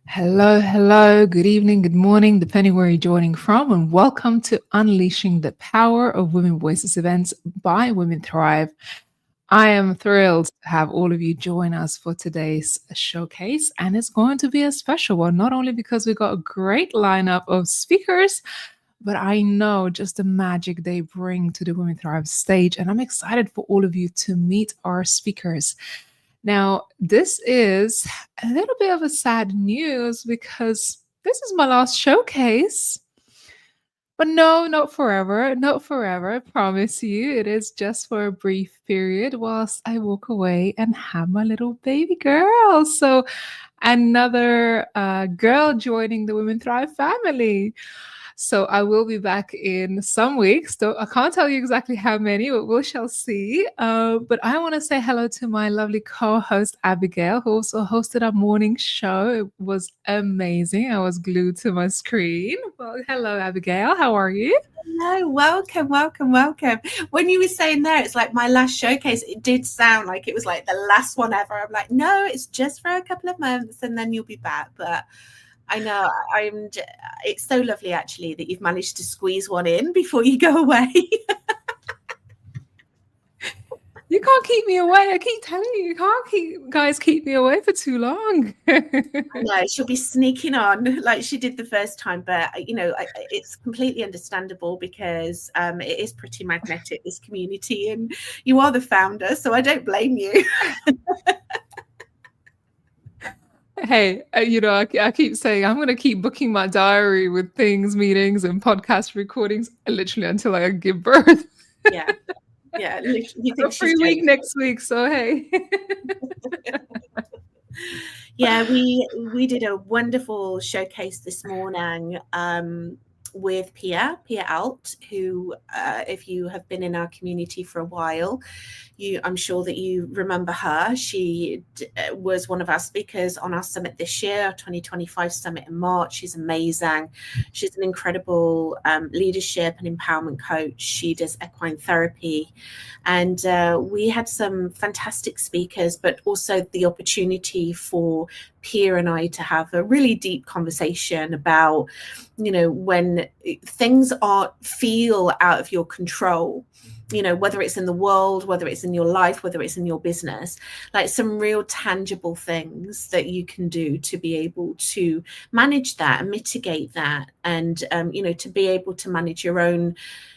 Hello, hello, good evening, good morning, depending where you're joining from, and welcome to Unleashing the Power of Women Voices events by Women Thrive. I am thrilled to have all of you join us for today's showcase, and it's going to be a special one, not only because we got a great lineup of speakers, but I know just the magic they bring to the Women Thrive stage, and I'm excited for all of you to meet our speakers. Now, this is a little bit of a sad news because this is my last showcase. But no, not forever. Not forever. I promise you. It is just for a brief period whilst I walk away and have my little baby girl. So, another girl joining the Women Thrive family. So I will be back in some weeks. Though I can't tell you exactly how many, but we shall see. But I want to say hello to my lovely co-host Abigail, who also hosted our morning show. It was amazing. I was glued to my screen. Well, hello, Abigail. How are you? Hello, welcome, welcome, welcome. When you were saying there, it's like my last showcase, it did sound like it was like the last one ever. I'm like, no, it's just for a couple of months and then you'll be back. But I know it's so lovely actually that you've managed to squeeze one in before you go away. You can't keep me away. I keep telling you, you can't keep me away for too long. No, she'll be sneaking on like she did the first time, but it's completely understandable because it is pretty magnetic, this community, and you are the founder, so I don't blame you. Hey, I keep saying I'm going to keep booking my diary with things, meetings, and podcast recordings literally until I give birth. Yeah. Yeah, you A think free she's week joking. next week, so hey. Yeah, we did a wonderful showcase this morning with Pia Alt, who, if you have been in our community for a while, I'm sure that you remember her. She was one of our speakers on our summit this year, our 2025 summit in March. She's amazing. She's an incredible leadership and empowerment coach. She does equine therapy. And we had some fantastic speakers, but also the opportunity for Pia and I to have a really deep conversation about, when things feel out of your control, whether it's in the world, whether it's in your life, whether it's in your business, like some real tangible things that you can do to be able to manage that and mitigate that, and to be able to manage your own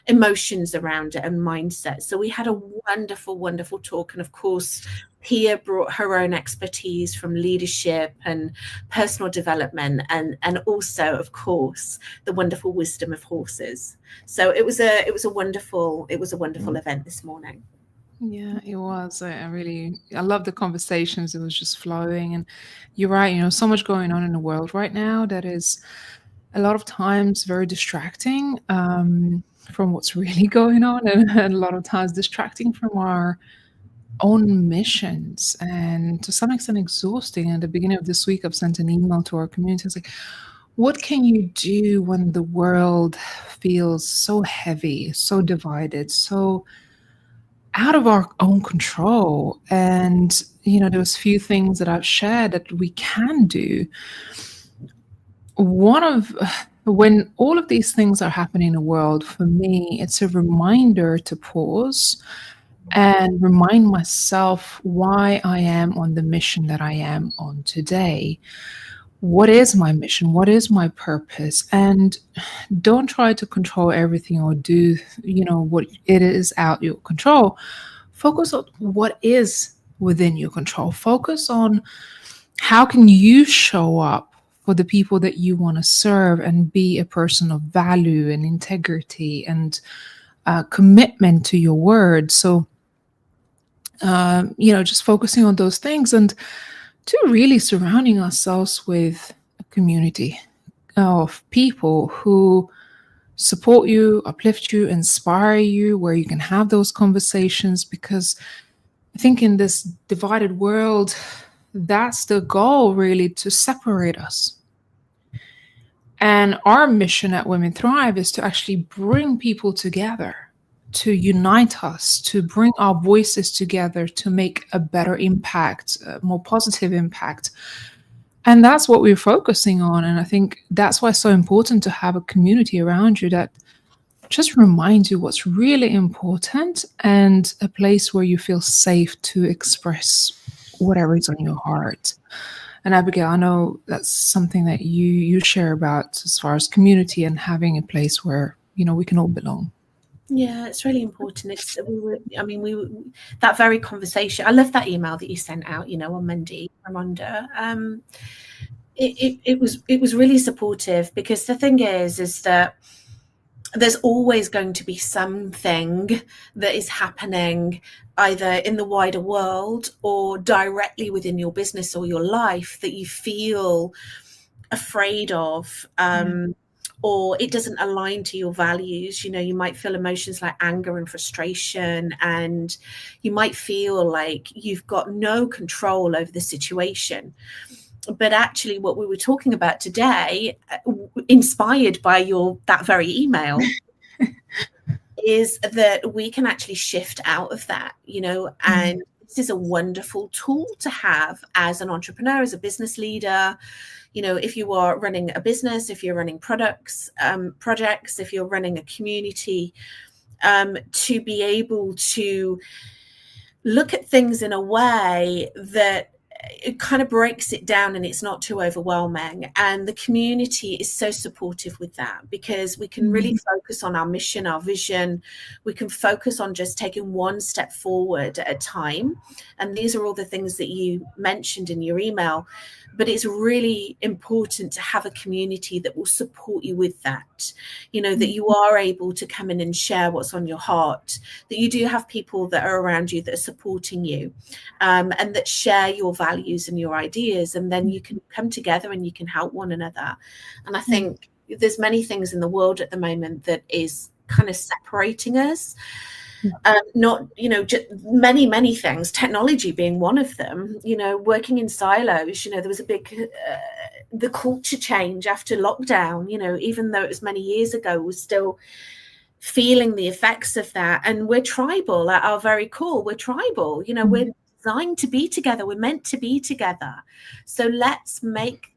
emotions around it and mindset. So we had a wonderful, wonderful talk. And of course, Pia brought her own expertise from leadership and personal development, and also, of course, the wonderful wisdom of horses. So it was a wonderful event this morning. Yeah, it was. I love the conversations. It was just flowing. And you're right, so much going on in the world right now that is a lot of times very distracting from what's really going on, and a lot of times distracting from our own missions, and to some extent exhausting. At the beginning of this week, I've sent an email to our community. I was like, what can you do when the world feels so heavy, so divided, so out of our own control? And there's few things that I've shared that we can do. When all of these things are happening in the world, for me, it's a reminder to pause and remind myself why I am on the mission that I am on today. What is my mission? What is my purpose? And don't try to control everything or do, what it is out your control. Focus on what is within your control. Focus on how can you show up for the people that you want to serve and be a person of value and integrity and commitment to your word. So, just focusing on those things, and to really surrounding ourselves with a community of people who support you, uplift you, inspire you, where you can have those conversations. Because I think in this divided world, that's the goal, really, to separate us. And our mission at Women Thrive is to actually bring people together, to unite us, to bring our voices together, to make a better impact, a more positive impact. And that's what we're focusing on. And I think that's why it's so important to have a community around you that just reminds you what's really important, and a place where you feel safe to express whatever is on your heart. And Abigail, I know that's something that you share about, as far as community and having a place where, we can all belong. Yeah, it's really important. That very conversation. I love that email that you sent out, on Monday, Ramonda. It was really supportive, because the thing is that there's always going to be something that is happening either in the wider world or directly within your business or your life that you feel afraid of, or it doesn't align to your values. You might feel emotions like anger and frustration, and you might feel like you've got no control over the situation. But actually, what we were talking about today, inspired by that very email, is that we can actually shift out of that, and this is a wonderful tool to have as an entrepreneur, as a business leader. If you are running a business, if you're running projects, if you're running a community, to be able to look at things in a way that it kind of breaks it down and it's not too overwhelming. And the community is so supportive with that, because we can really focus on our mission, our vision. We can focus on just taking one step forward at a time. And these are all the things that you mentioned in your email. But it's really important to have a community that will support you with that, that you are able to come in and share what's on your heart, that you do have people that are around you that are supporting you, and that share your values and your ideas, and then you can come together and you can help one another. And I think there's many things in the world at the moment that is kind of separating us. Not, just many things, technology being one of them, working in silos. There was a big, the culture change after lockdown, even though it was many years ago, we're still feeling the effects of that. And we're tribal at our very core. We're tribal, we're designed to be together. We're meant to be together. So let's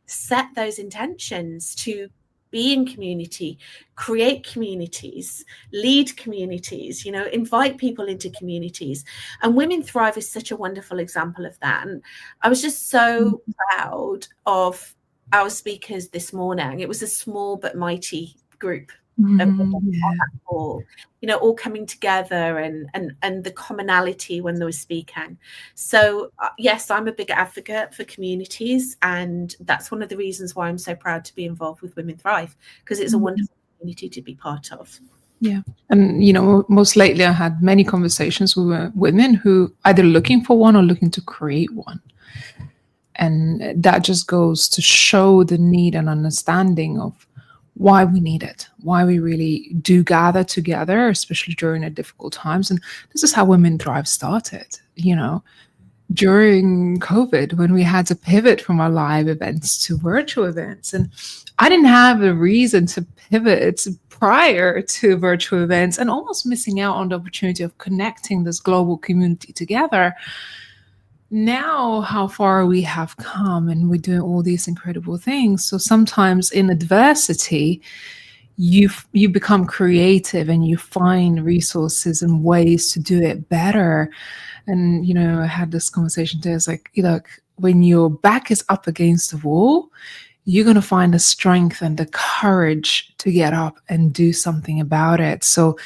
set those intentions to be in community, create communities, lead communities, invite people into communities. And Women Thrive is such a wonderful example of that. And I was just so proud of our speakers this morning. It was a small but mighty group of people, all coming together, and the commonality when they were speaking. So yes, I'm a big advocate for communities, and that's one of the reasons why I'm so proud to be involved with Women Thrive, because it's a wonderful community to be part of. Yeah. And, most lately I had many conversations with women who either looking for one or looking to create one. And that just goes to show the need and understanding of why we need it, why we really do gather together, especially during the difficult times. And this is how Women Thrive started, during COVID, when we had to pivot from our live events to virtual events. And I didn't have a reason to pivot prior to virtual events, and almost missing out on the opportunity of connecting this global community together. Now, how far we have come, and we're doing all these incredible things. So sometimes in adversity, you become creative and you find resources and ways to do it better. And, I had this conversation today. It's like, when your back is up against the wall, you're going to find the strength and the courage to get up and do something about it. So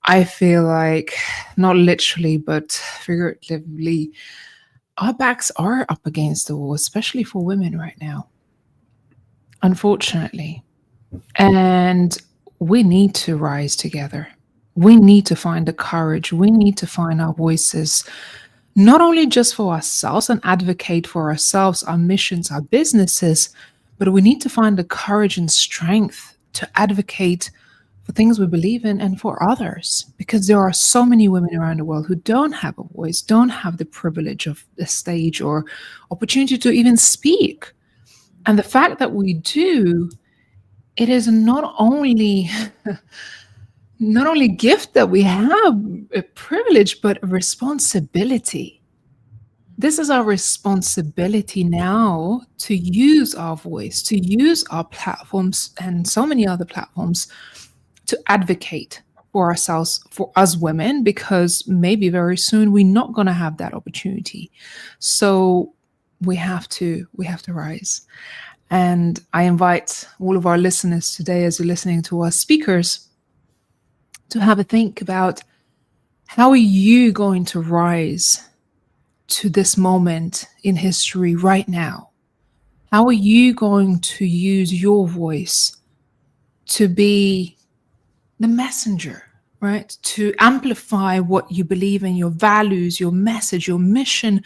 I feel like, not literally, but figuratively, our backs are up against the wall, especially for women right now, unfortunately. And we need to rise together. We need to find the courage. We need to find our voices, not only just for ourselves and advocate for ourselves, our missions, our businesses, but we need to find the courage and strength to advocate for things we believe in and for others, because there are so many women around the world who don't have a voice, don't have the privilege of a stage or opportunity to even speak. And the fact that we do, it is not only gift that we have, a privilege, but a responsibility. This is our responsibility now to use our voice, to use our platforms and so many other platforms to advocate for ourselves, for us women, because maybe very soon we're not going to have that opportunity. So we have to rise. And I invite all of our listeners today, as you're listening to our speakers, to have a think about, how are you going to rise to this moment in history right now? How are you going to use your voice to be the messenger, right? To amplify what you believe in, your values, your message, your mission,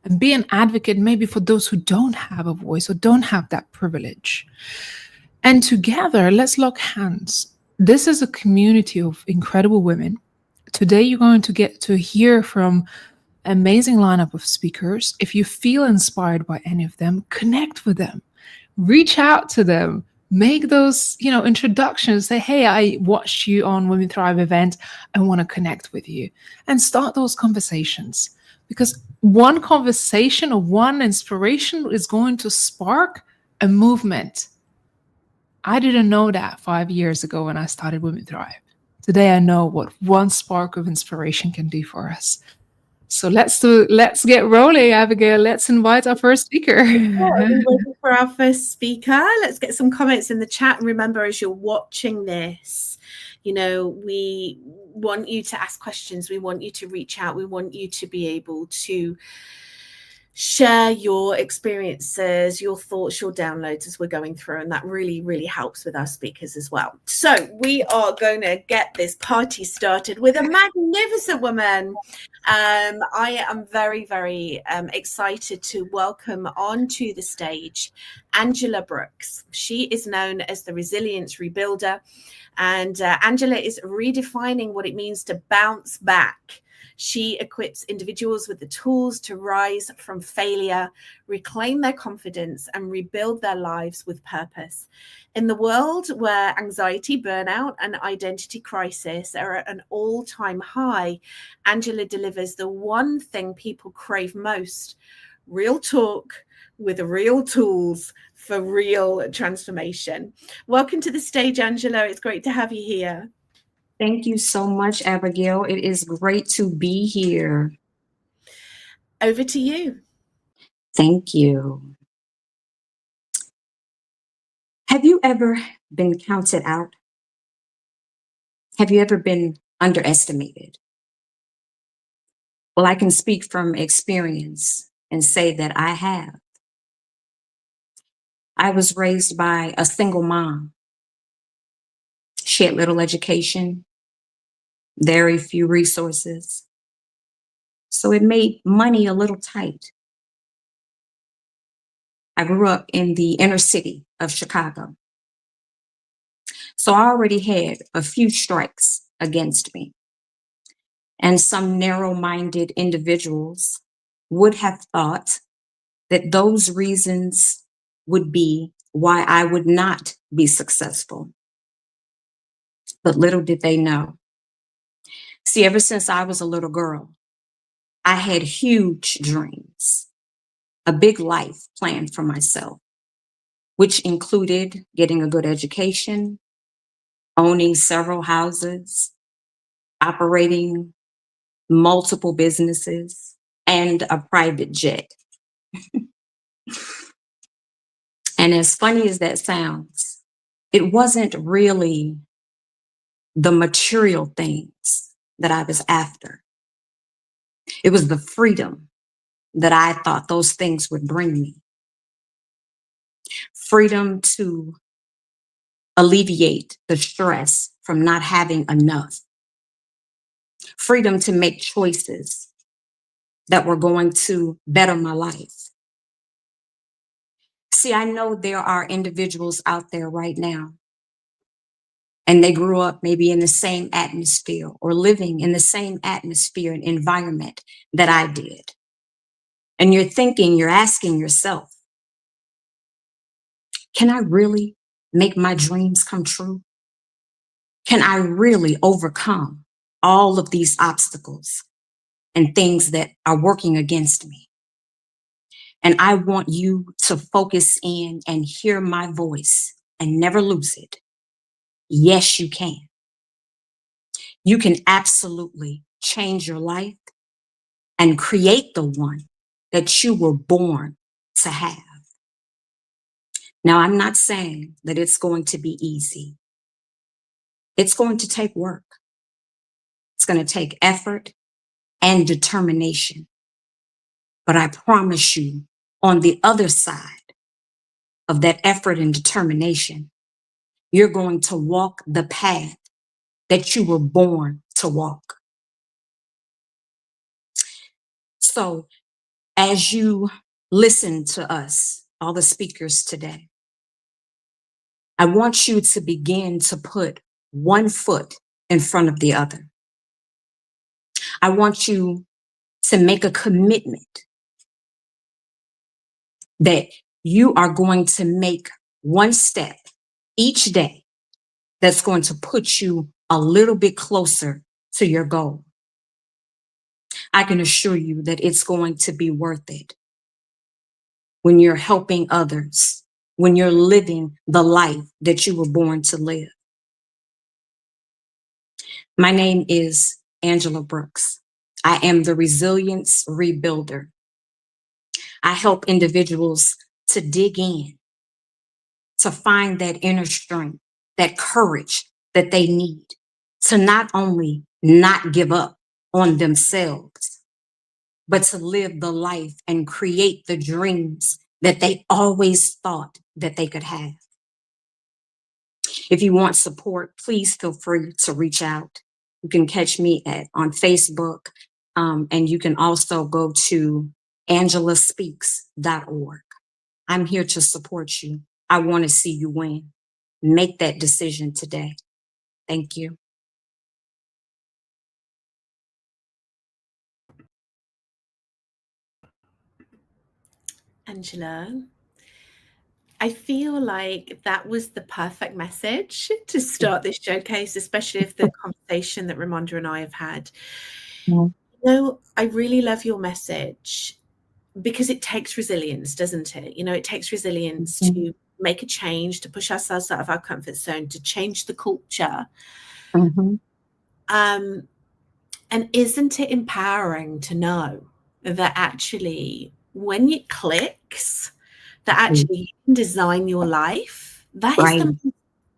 and be an advocate maybe for those who don't have a voice or don't have that privilege. And together, let's lock hands. This is a community of incredible women. Today, you're going to get to hear from an amazing lineup of speakers. If you feel inspired by any of them, connect with them, reach out to them, make those, introductions. Say, hey, I watched you on Women Thrive event. I want to connect with you, and start those conversations, because one conversation or one inspiration is going to spark a movement. I didn't know that 5 years ago when I started Women Thrive. Today, I know what one spark of inspiration can do for us. So let's get rolling, Abigail. Let's invite our first speaker. We're waiting for our first speaker. Let's get some comments in the chat. And remember, as you're watching this, we want you to ask questions. We want you to reach out. We want you to be able to share your experiences, your thoughts, your downloads as we're going through, and that really, really helps with our speakers as well. So we are going to get this party started with a magnificent woman. I am very, very excited to welcome onto the stage Angela Brooks. She is known as the Resilience Rebuilder, and Angela is redefining what it means to bounce back. She equips individuals with the tools to rise from failure, reclaim their confidence, and rebuild their lives with purpose. In the world where anxiety, burnout, and identity crisis are at an all-time high, Angela delivers the one thing people crave most: real talk with real tools for real transformation. Welcome to the stage, Angela. It's great to have you here. Thank you so much, Abigail. It is great to be here. Over to you. Thank you. Have you ever been counted out? Have you ever been underestimated? Well, I can speak from experience and say that I have. I was raised by a single mom. She had little education, very few resources. So it made money a little tight. I grew up in the inner city of Chicago. So I already had a few strikes against me. And some narrow-minded individuals would have thought that those reasons would be why I would not be successful. But little did they know. See, ever since I was a little girl, I had huge dreams, a big life planned for myself, which included getting a good education, owning several houses, operating multiple businesses, and a private jet. And as funny as that sounds, it wasn't really the material things that I was after. It was the freedom that I thought those things would bring me. Freedom to alleviate the stress from not having enough. Freedom to make choices that were going to better my life. See, I know there are individuals out there right now, and they grew up maybe in the same atmosphere or living in the same atmosphere and environment that I did. And you're asking yourself, can I really make my dreams come true? Can I really overcome all of these obstacles and things that are working against me? And I want you to focus in and hear my voice and never lose it. Yes, you can. You can absolutely change your life and create the one that you were born to have. Now, I'm not saying that it's going to be easy. It's going to take work. It's going to take effort and determination. But I promise you, on the other side of that effort and determination, you're going to walk the path that you were born to walk. So as you listen to us, all the speakers today, I want you to begin to put one foot in front of the other. I want you to make a commitment that you are going to make one step each day that's going to put you a little bit closer to your goal. I can assure you that it's going to be worth it when you're helping others, when you're living the life that you were born to live. My name is Angela Brooks. I am the Resilience Rebuilder. I help individuals to dig in, to find that inner strength, that courage that they need to not only not give up on themselves, but to live the life and create the dreams that they always thought that they could have. If you want support, please feel free to reach out. You can catch me on Facebook, and you can also go to angelaspeaks.org. I'm here to support you. I want to see you win. Make that decision today. Thank you. Angela, I feel like that was the perfect message to start this showcase, especially if the conversation that Ramonda and I have had. You know, I really love your message because it takes resilience, doesn't it? You know, it takes resilience to make a change, to push ourselves out of our comfort zone, to change the culture. And isn't it empowering to know that actually when it clicks, that actually you can design your life? That is the most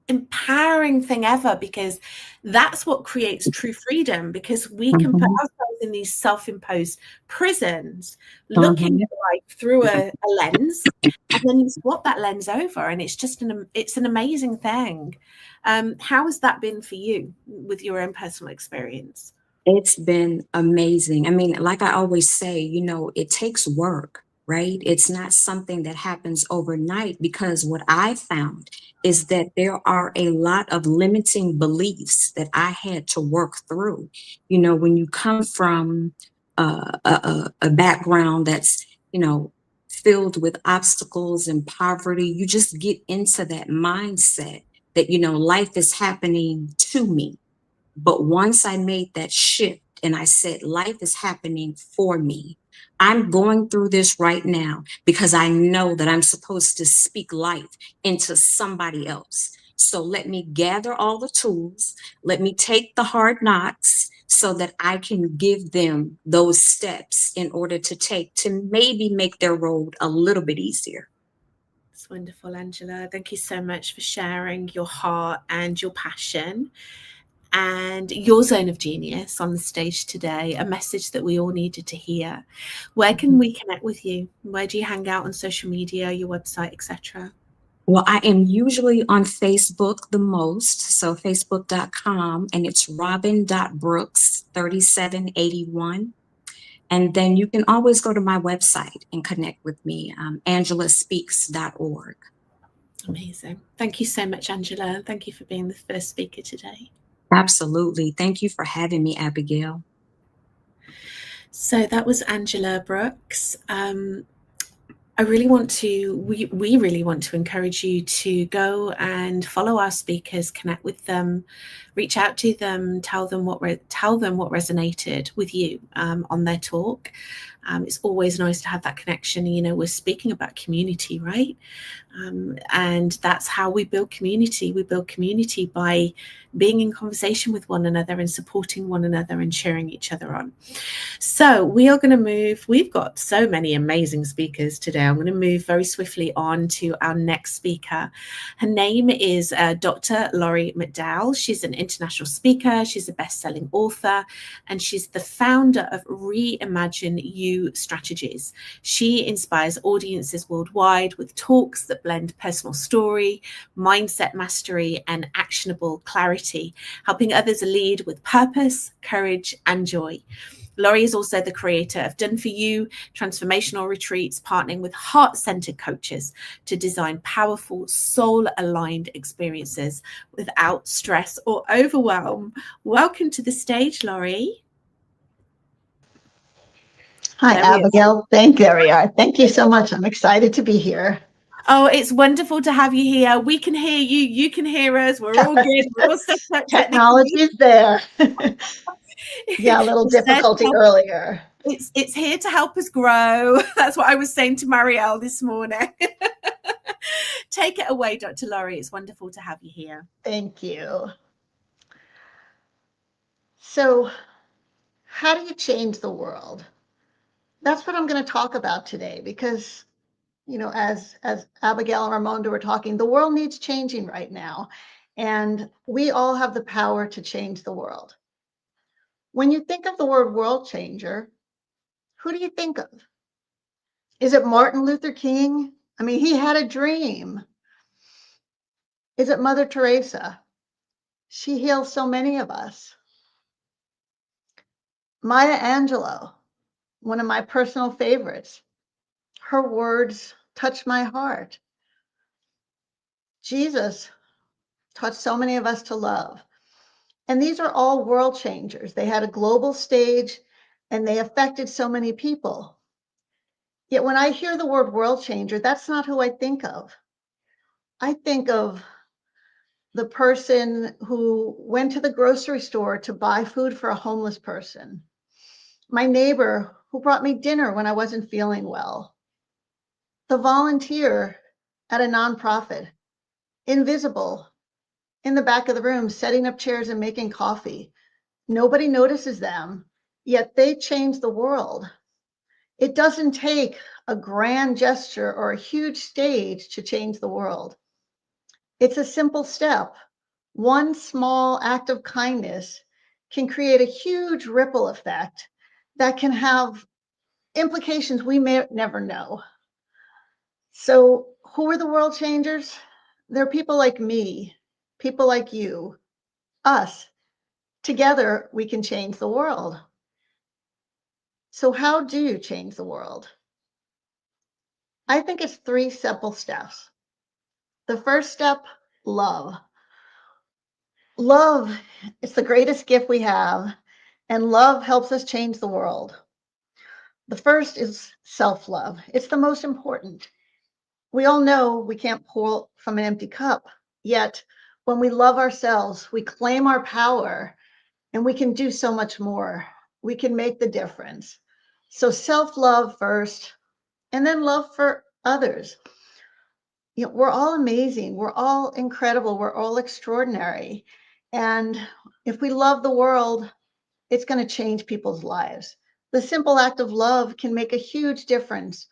empowering thing ever, because that's what creates true freedom, because we can put ourselves in these self-imposed prisons, looking at life through a lens, and then you swap that lens over, and it's just it's an amazing thing. How has that been for you with your own personal experience? It's been amazing. I mean, like I always say, you know, it takes work, right? It's not something that happens overnight, because what I found is that there are a lot of limiting beliefs that I had to work through. You know, when you come from a background that's, you know, filled with obstacles and poverty, you just get into that mindset that, you know, life is happening to me. But once I made that shift and I said, life is happening for me. I'm going through this right now because I know that I'm supposed to speak life into somebody else. So let me gather all the tools. Let me take the hard knocks so that I can give them those steps in order to take to maybe make their road a little bit easier. It's wonderful, Angela. Thank you so much for sharing your heart and your passion and your zone of genius on the stage today, a message that we all needed to hear. Where can we connect with you? Where do you hang out on social media, your website, etc.? Well, I am usually on Facebook the most, so facebook.com, and it's robin.brooks3781. And then you can always go to my website and connect with me, angelaspeaks.org. Amazing. Thank you so much, Angela. Thank you for being the first speaker today. Absolutely. Thank you for having me, Abigail. So that was Angela Brooks. I really want to, we really want to encourage you to go and follow our speakers, connect with them, reach out to them, tell them what resonated with you on their talk. It's always nice to have that connection. You know, we're speaking about community, right? And that's how we build community. We build community by being in conversation with one another and supporting one another and cheering each other on. So we are going to move. We've got so many amazing speakers today. I'm going to move very swiftly on to our next speaker. Her name is Dr. Laurie McDowell. She's an international speaker. She's a best-selling author, and she's the founder of Reimagine You Strategies. She inspires audiences worldwide with talks that blend personal story, mindset mastery, and actionable clarity, helping others lead with purpose, courage, and joy. Laurie is also the creator of Done For You transformational retreats, partnering with heart-centered coaches to design powerful, soul-aligned experiences without stress or overwhelm. Welcome to the stage, Laurie. Hi, Abigail. There we are. Thank you so much. I'm excited to be here. Oh, it's wonderful to have you here. We can hear you. You can hear us. We're all good. We're all set up. Technology is there. Yeah, a little difficulty earlier. It's here to help us grow. That's what I was saying to Marielle this morning. Take it away, Dr. Laurie. It's wonderful to have you here. Thank you. So, how do you change the world? That's what I'm going to talk about today, because, you know, as Abigail and Ramonda were talking, the world needs changing right now, and we all have the power to change the world. When you think of the word world changer, who do you think of? Is it Martin Luther King? I mean, he had a dream. Is it Mother Teresa? She heals so many of us. Maya Angelou, one of my personal favorites. Her words touch my heart. Jesus taught so many of us to love. And these are all world changers. They had a global stage and they affected so many people. Yet when I hear the word world changer, that's not who I think of. I think of the person who went to the grocery store to buy food for a homeless person. My neighbor who brought me dinner when I wasn't feeling well. The volunteer at a nonprofit, invisible, in the back of the room, setting up chairs and making coffee. Nobody notices them, yet they change the world. It doesn't take a grand gesture or a huge stage to change the world. It's a simple step. One small act of kindness can create a huge ripple effect that can have implications we may never know. So who are the world changers? They're people like me, people like you, us. Together, we can change the world. So how do you change the world? I think it's 3 simple steps. The first step, love. Love is the greatest gift we have, and love helps us change the world. The first is self-love. It's the most important. We all know we can't pour from an empty cup, yet when we love ourselves, we claim our power, and we can do so much more. We can make the difference. So self-love first, and then love for others. You know, we're all amazing. We're all incredible. We're all extraordinary. And if we love the world, it's going to change people's lives. The simple act of love can make a huge difference.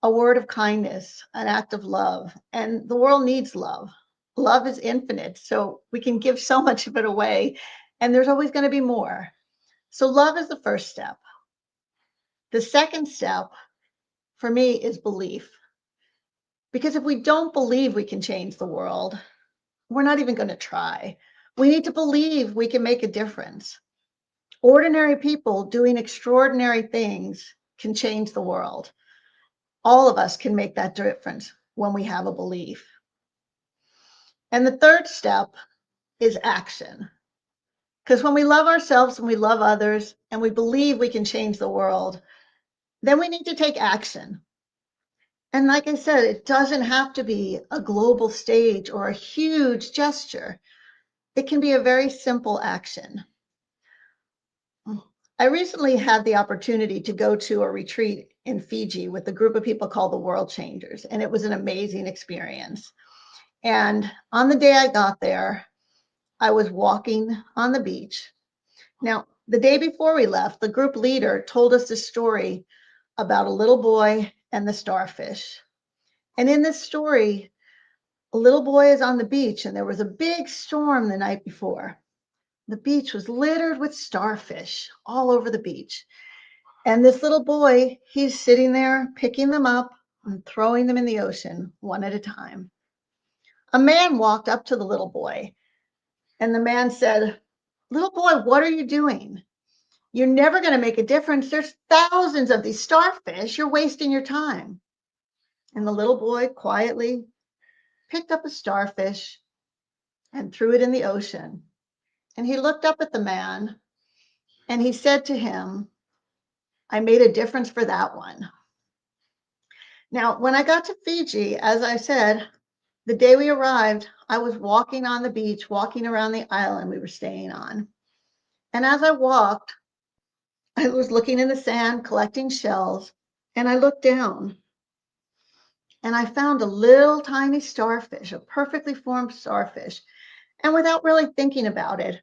A word of kindness, an act of love. And the world needs love. Love is infinite, so we can give so much of it away, and there's always going to be more. So love is the first step. The second step for me is belief. Because if we don't believe we can change the world, we're not even going to try. We need to believe we can make a difference. Ordinary people doing extraordinary things can change the world. All of us can make that difference when we have a belief. And the third step is action. Because when we love ourselves and we love others and we believe we can change the world, then we need to take action. And like I said, it doesn't have to be a global stage or a huge gesture. It can be a very simple action. I recently had the opportunity to go to a retreat in Fiji with a group of people called the World Changers, and it was an amazing experience. And on the day I got there, I was walking on the beach. Now, the day before we left, the group leader told us this story about a little boy and the starfish. And in this story, a little boy is on the beach, and there was a big storm the night before. The beach was littered with starfish all over the beach. And this little boy, he's sitting there picking them up and throwing them in the ocean one at a time. A man walked up to the little boy, and the man said, "Little boy, what are you doing? You're never going to make a difference. There's thousands of these starfish. You're wasting your time." And the little boy quietly picked up a starfish and threw it in the ocean. And he looked up at the man and he said to him, "I made a difference for that one." Now, when I got to Fiji, as I said, the day we arrived, I was walking on the beach, walking around the island we were staying on. And as I walked, I was looking in the sand, collecting shells, and I looked down and I found a little tiny starfish, a perfectly formed starfish. And without really thinking about it,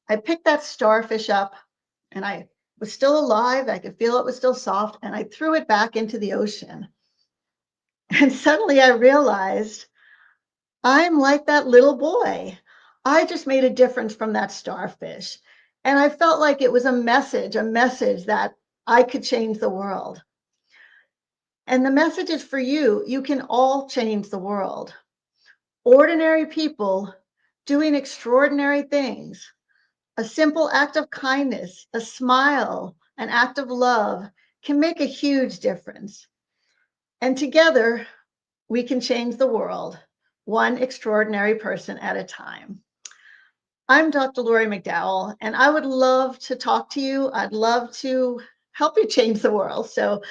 I picked that starfish up, and I was still alive. I could feel it was still soft, and I threw it back into the ocean. And suddenly I realized I'm like that little boy. I just made a difference from that starfish. And I felt like it was a message that I could change the world. And the message is for you. You can all change the world. Ordinary people doing extraordinary things. A simple act of kindness, a smile, an act of love can make a huge difference. And together, we can change the world, one extraordinary person at a time. I'm Dr. Laurie McDowell, and I would love to talk to you. I'd love to help you change the world. So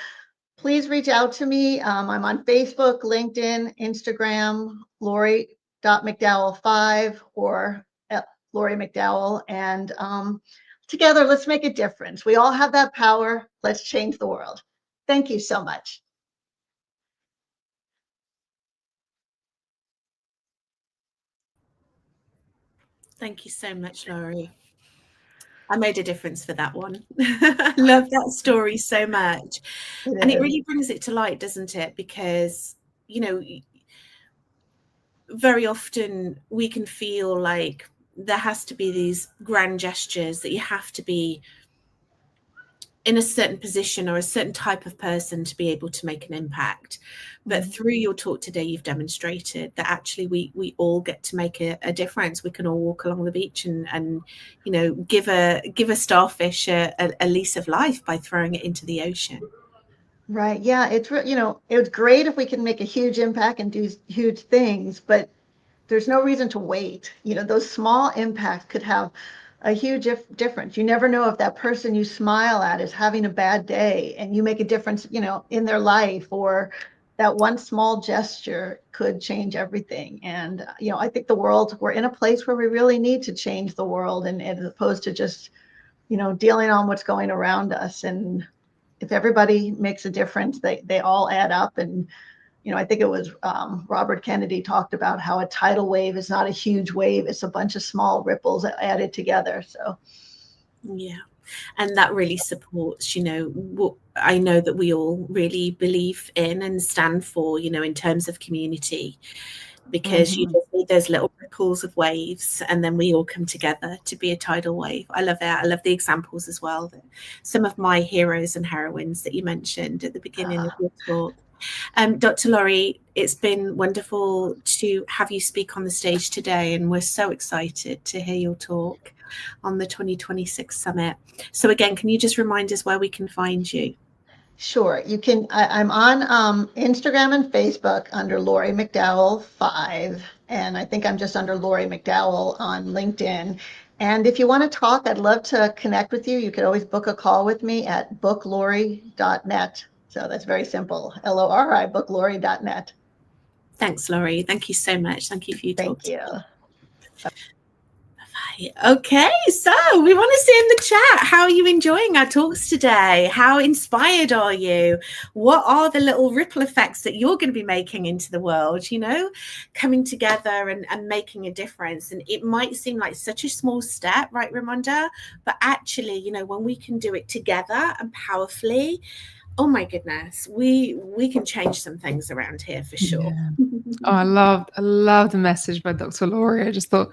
please reach out to me. I'm on Facebook, LinkedIn, Instagram, Laurie.McDowell5 or Laurie McDowell. And together, let's make a difference. We all have that power. Let's change the world. Thank you so much. Thank you so much, Laurie. I made a difference for that one. I love that story so much. And it really brings it to light, doesn't it? Because, you know, very often we can feel like there has to be these grand gestures, that you have to be in a certain position or a certain type of person to be able to make an impact. But through your talk today, you've demonstrated that actually we all get to make a difference. We can all walk along the beach and you know, give a starfish a lease of life by throwing it into the ocean. Right. Yeah. It's, you know, it was great if we can make a huge impact and do huge things, but there's no reason to wait. You know, those small impacts could have a huge difference. You never know if that person you smile at is having a bad day and you make a difference, you know, in their life, or that one small gesture could change everything. And, you know, I think we're in a place where we really need to change the world, and as opposed to just, you know, dealing on what's going around us. And if everybody makes a difference, they all add up. And you know, I think it was Robert Kennedy talked about how a tidal wave is not a huge wave. It's a bunch of small ripples added together. So, yeah. And that really supports, you know, what I know that we all really believe in and stand for, you know, in terms of community, because you just need those little ripples of waves, and then we all come together to be a tidal wave. I love it. I love the examples as well. Some of my heroes and heroines that you mentioned at the beginning of your talk. Dr. Laurie, it's been wonderful to have you speak on the stage today, and we're so excited to hear your talk on the 2026 summit. So again, can you just remind us where we can find you? Sure. You can. I'm on Instagram and Facebook under Laurie McDowell 5, and I think I'm just under Laurie McDowell on LinkedIn. And if you want to talk, I'd love to connect with you. You could always book a call with me at booklaurie.net. So that's very simple. LORI, booklaurie.net. Thanks, Laurie. Thank you so much. Thank you for your talk. Thank you. Okay, so we want to see in the chat, how are you enjoying our talks today? How inspired are you? What are the little ripple effects that you're going to be making into the world, coming together and making a difference? And it might seem like such a small step, right, Ramonda? But actually, when we can do it together and powerfully, oh my goodness, we can change some things around here for sure. Yeah. Oh, I love the message by Dr. Laurie. I just thought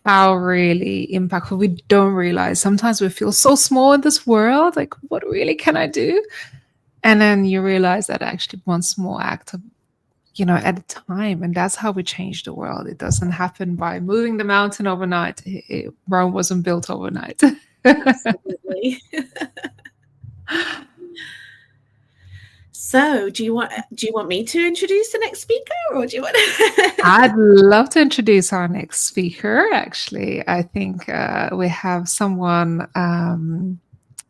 how really impactful. We don't realize sometimes we feel so small in this world. Like, what really can I do? And then you realize that actually one small act of, at a time. And that's how we change the world. It doesn't happen by moving the mountain overnight. Rome wasn't built overnight. Absolutely. So do you want me to introduce the next speaker, or do you want I'd love to introduce our next speaker. Actually, I think we have someone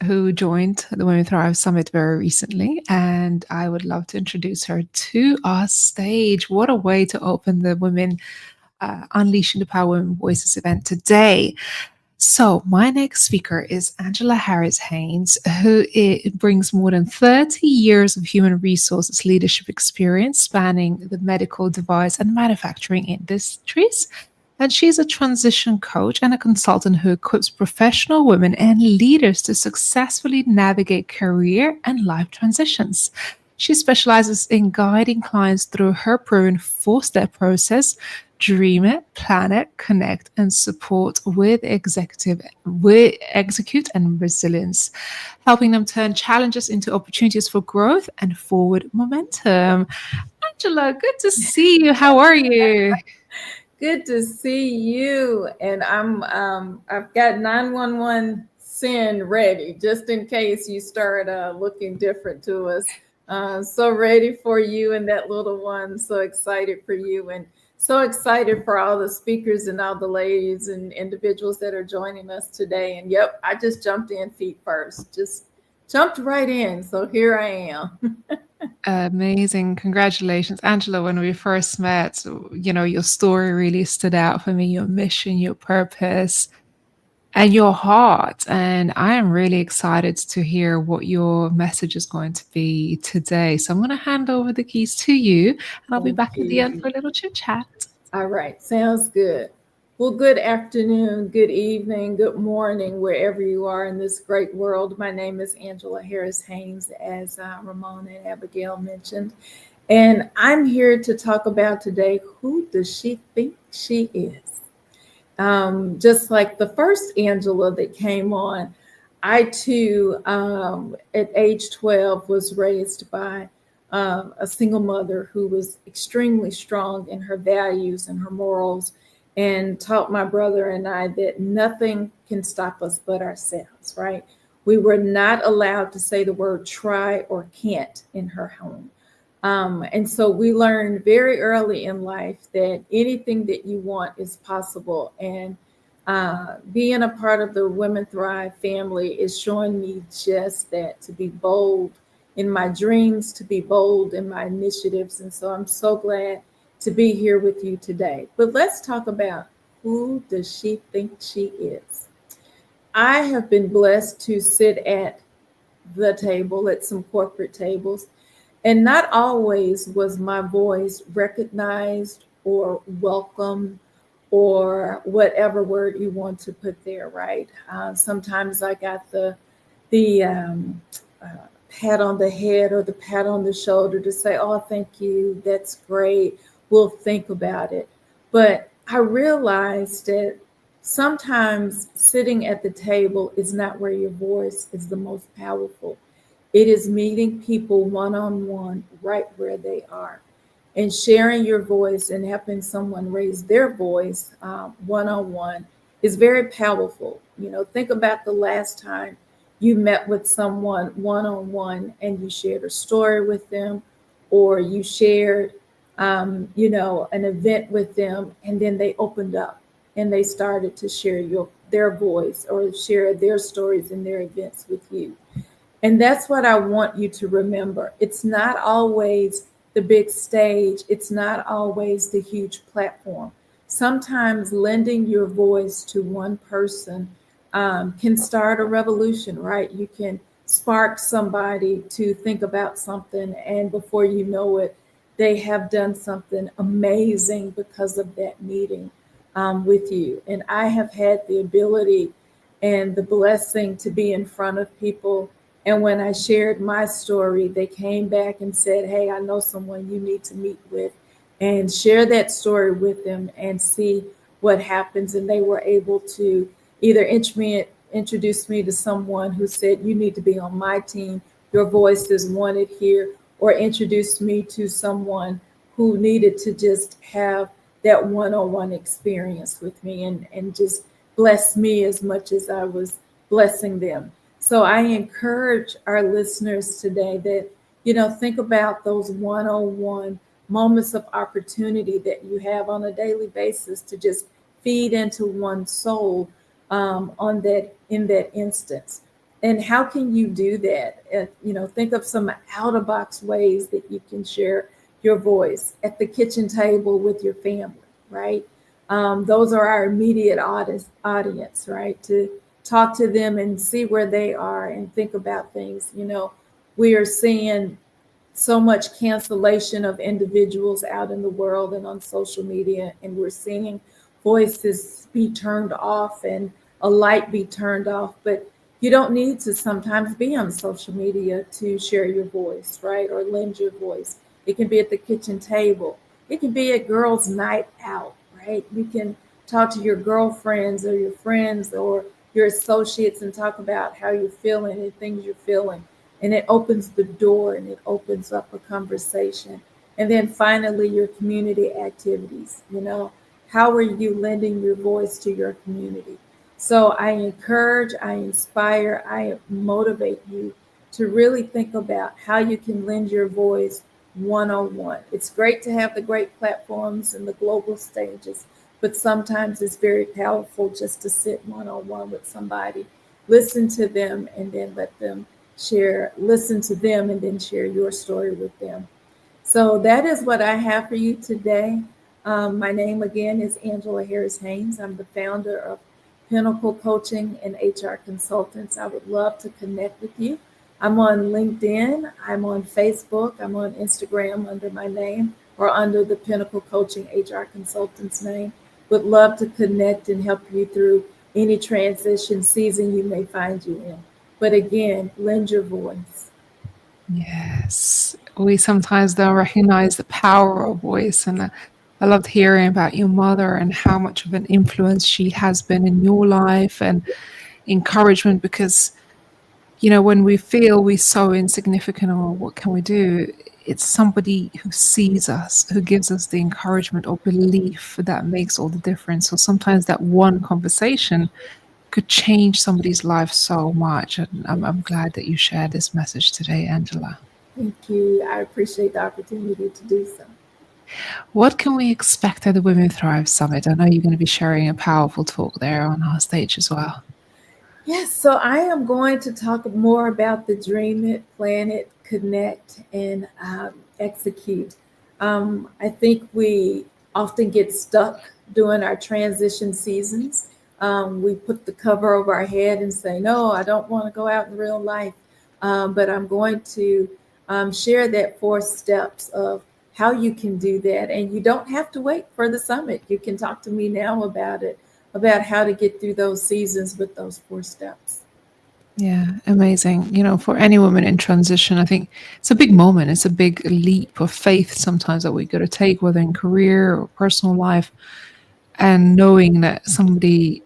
who joined the Women Thrive Summit very recently, and I would love to introduce her to our stage. What a way to open the Women Unleashing the Power Women Voices event today. So my next speaker is Angela Harris-Haynes, who brings more than 30 years of human resources leadership experience spanning the medical device and manufacturing industries. And she's a transition coach and a consultant who equips professional women and leaders to successfully navigate career and life transitions. She specializes in guiding clients through her proven 4-step process: dream it, plan it, connect, and support with execute and resilience, helping them turn challenges into opportunities for growth and forward momentum. Angela, good to see you. How are you? Good to see you. And I've got 911 SIN ready, just in case you start looking different to us. So ready for you and that little one. So excited for you, and so excited for all the speakers and all the ladies and individuals that are joining us today. And yep, I just jumped in feet first, just jumped right in. So here I am. Amazing. Congratulations. Angela, when we first met, your story really stood out for me, your mission, your purpose, and your heart. And I am really excited to hear what your message is going to be today. So I'm going to hand over the keys to you, and I'll be back at the end for a little chit chat. All right. Sounds good. Well, good afternoon, good evening, good morning, wherever you are in this great world. My name is Angela Harris-Haynes, as Ramon and Abigail mentioned. And I'm here to talk about today, who does she think she is? Just like the first Angela that came on, I too, at age 12, was raised by a single mother who was extremely strong in her values and her morals, and taught my brother and I that nothing can stop us but ourselves, right? We were not allowed to say the word try or can't in her home. And so we learned very early in life that anything that you want is possible. And being a part of the Women Thrive family is showing me just that, to be bold in my dreams, to be bold in my initiatives. And so I'm so glad to be here with you today. But let's talk about, who does she think she is? I have been blessed to sit at the table, at some corporate tables, and not always was my voice recognized or welcomed, or whatever word you want to put there, right? Sometimes I got the pat on the head or the pat on the shoulder to say, oh, thank you, that's great, we'll think about it. But I realized that sometimes sitting at the table is not where your voice is the most powerful. It is meeting people one-on-one right where they are, and sharing your voice and helping someone raise their voice one-on-one is very powerful. Think about the last time you met with someone one-on-one and you shared a story with them, or you shared, an event with them, and then they opened up and they started to share their voice or share their stories and their events with you. And that's what I want you to remember. It's not always the big stage. It's not always the huge platform. sometimes lending your voice to one person can start a revolution, right? You can spark somebody to think about something, and before you know it, they have done something amazing because of that meeting with you. And I have had the ability and the blessing to be in front of people. And when I shared my story, they came back and said, "Hey, I know someone you need to meet with," and share that story with them and see what happens. And they were able to either introduce me to someone who said, "You need to be on my team. Your voice is wanted here," or introduced me to someone who needed to just have that one-on-one experience with me and just bless me as much as I was blessing them. So I encourage our listeners today that, think about those one-on-one moments of opportunity that you have on a daily basis to just feed into one's soul in that instance. And how can you do that? Think of some out-of-box ways that you can share your voice at the kitchen table with your family, right? Those are our immediate audience, right? To talk to them and see where they are and think about things. We are seeing so much cancellation of individuals out in the world and on social media, and we're seeing voices be turned off and a light be turned off. But you don't need to sometimes be on social media to share your voice, right? Or lend your voice. It can be at the kitchen table. It can be at girls' night out, right? You can talk to your girlfriends or your friends or your associates and talk about how you're feeling and things you're feeling. And it opens the door and it opens up a conversation. And then finally, your community activities. How are you lending your voice to your community? So I encourage, I inspire, I motivate you to really think about how you can lend your voice one-on-one. It's great to have the great platforms and the global stages, but sometimes it's very powerful just to sit one-on-one with somebody, listen to them, and then let them listen to them and then share your story with them. So that is what I have for you today. My name again is Angela Harris-Haynes. I'm the founder of Pinnacle Coaching and HR Consultants. I would love to connect with you. I'm on LinkedIn, I'm on Facebook, I'm on Instagram under my name or under the Pinnacle Coaching HR Consultants name. Would love to connect and help you through any transition season you may find you in. But again, lend your voice. Yes, we sometimes don't recognize the power of voice. And I loved hearing about your mother and how much of an influence she has been in your life and encouragement, because when we feel we're so insignificant or what can we do, it's somebody who sees us, who gives us the encouragement or belief that makes all the difference. So sometimes that one conversation could change somebody's life so much. And I'm glad that you shared this message today, Angela. Thank you. I appreciate the opportunity to do so. What can we expect at the Women Thrive Summit? I know you're going to be sharing a powerful talk there on our stage as well. Yes, so I am going to talk more about the Dream It, Plan It, Connect, and Execute. I think we often get stuck during our transition seasons. We put the cover over our head and say, no, I don't want to go out in real life. But I'm going to share that 4 steps of how you can do that. And you don't have to wait for the summit. You can talk to me now about it, about how to get through those seasons with those 4 steps. Yeah, amazing. For any woman in transition, I think it's a big moment. It's a big leap of faith sometimes that we got to take, whether in career or personal life, and knowing that somebody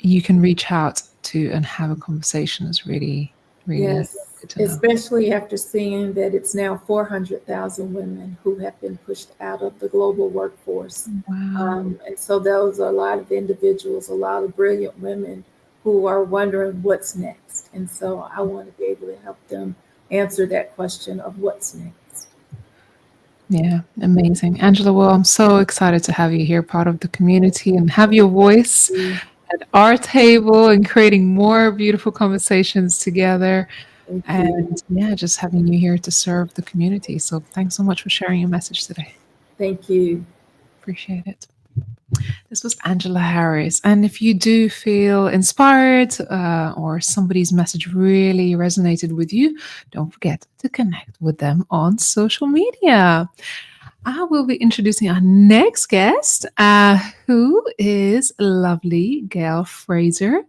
you can reach out to and have a conversation is really, really Yes, good to know. especially after seeing that it's now 400,000 women who have been pushed out of the global workforce. Wow. And so those are a lot of individuals, a lot of brilliant women who are wondering what's next. And so I want to be able to help them answer that question of what's next. Yeah, amazing. Angela, well, I'm so excited to have you here, part of the community, and have your voice at our table and creating more beautiful conversations together. Thank you. And yeah, just having you here to serve the community. So thanks so much for sharing your message today. Thank you. Appreciate it. This was Angela Harris. And if you do feel inspired or somebody's message really resonated with you, don't forget to connect with them on social media. I will be introducing our next guest, who is lovely Gail Fraser.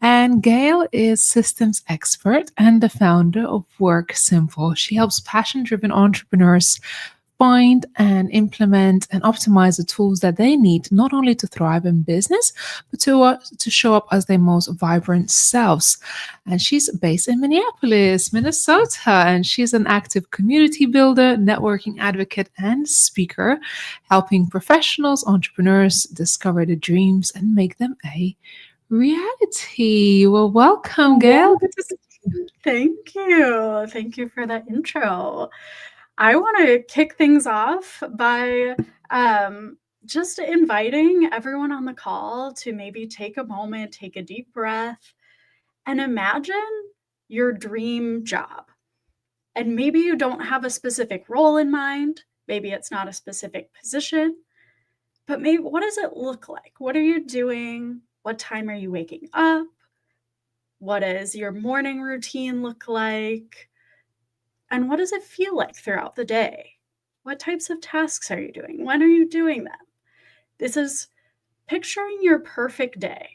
And Gail is systems expert and the founder of Work Simple. She helps passion-driven entrepreneurs find and implement and optimize the tools that they need, not only to thrive in business, but to show up as their most vibrant selves. And she's based in Minneapolis, Minnesota, and she's an active community builder, networking advocate, and speaker, helping professionals, entrepreneurs discover their dreams and make them a reality. Well, welcome, Gail. Good to see you. Thank you. Thank you for that intro. I want to kick things off by just inviting everyone on the call to maybe take a moment, take a deep breath, and imagine your dream job. And maybe you don't have a specific role in mind. Maybe it's not a specific position, but maybe what does it look like? What are you doing? What time are you waking up? What does your morning routine look like? And what does it feel like throughout the day? What types of tasks are you doing? When are you doing them? This is picturing your perfect day,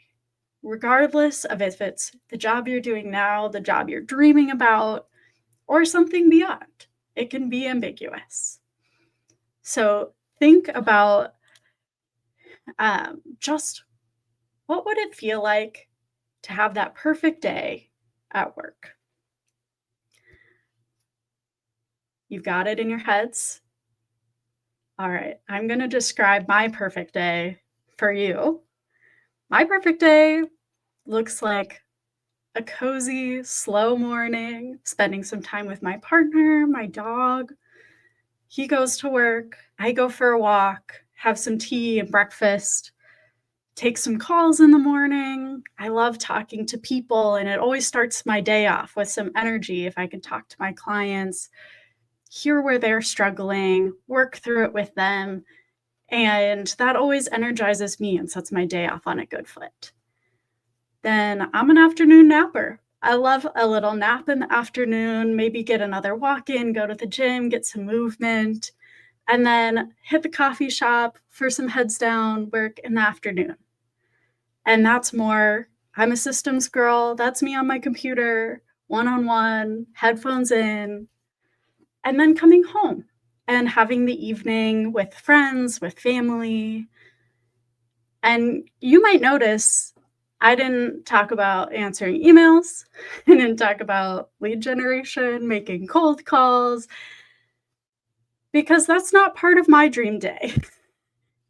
regardless of if it's the job you're doing now, the job you're dreaming about, or something beyond. It can be ambiguous. So think about just what would it feel like to have that perfect day at work? You've got it in your heads. All right, I'm going to describe my perfect day for you. My perfect day looks like a cozy, slow morning, spending some time with my partner, my dog. He goes to work, I go for a walk, have some tea and breakfast, take some calls in the morning. I love talking to people, and it always starts my day off with some energy if I can talk to my clients, hear where they're struggling, work through it with them. And that always energizes me and sets my day off on a good foot. Then I'm an afternoon napper. I love a little nap in the afternoon, maybe get another walk in, go to the gym, get some movement, and then hit the coffee shop for some heads down work in the afternoon. And that's more, I'm a systems girl. That's me on my computer, one-on-one, headphones in, and then coming home and having the evening with friends, with family. And you might notice I didn't talk about answering emails. I didn't talk about lead generation, making cold calls, because that's not part of my dream day.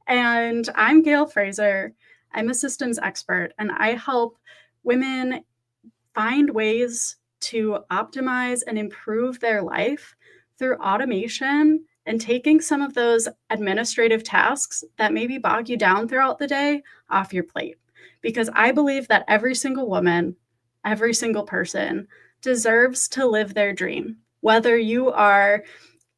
And I'm Gail Fraser. I'm a systems expert, and I help women find ways to optimize and improve their life through automation and taking some of those administrative tasks that maybe bog you down throughout the day off your plate. Because I believe that every single woman, every single person deserves to live their dream. Whether you are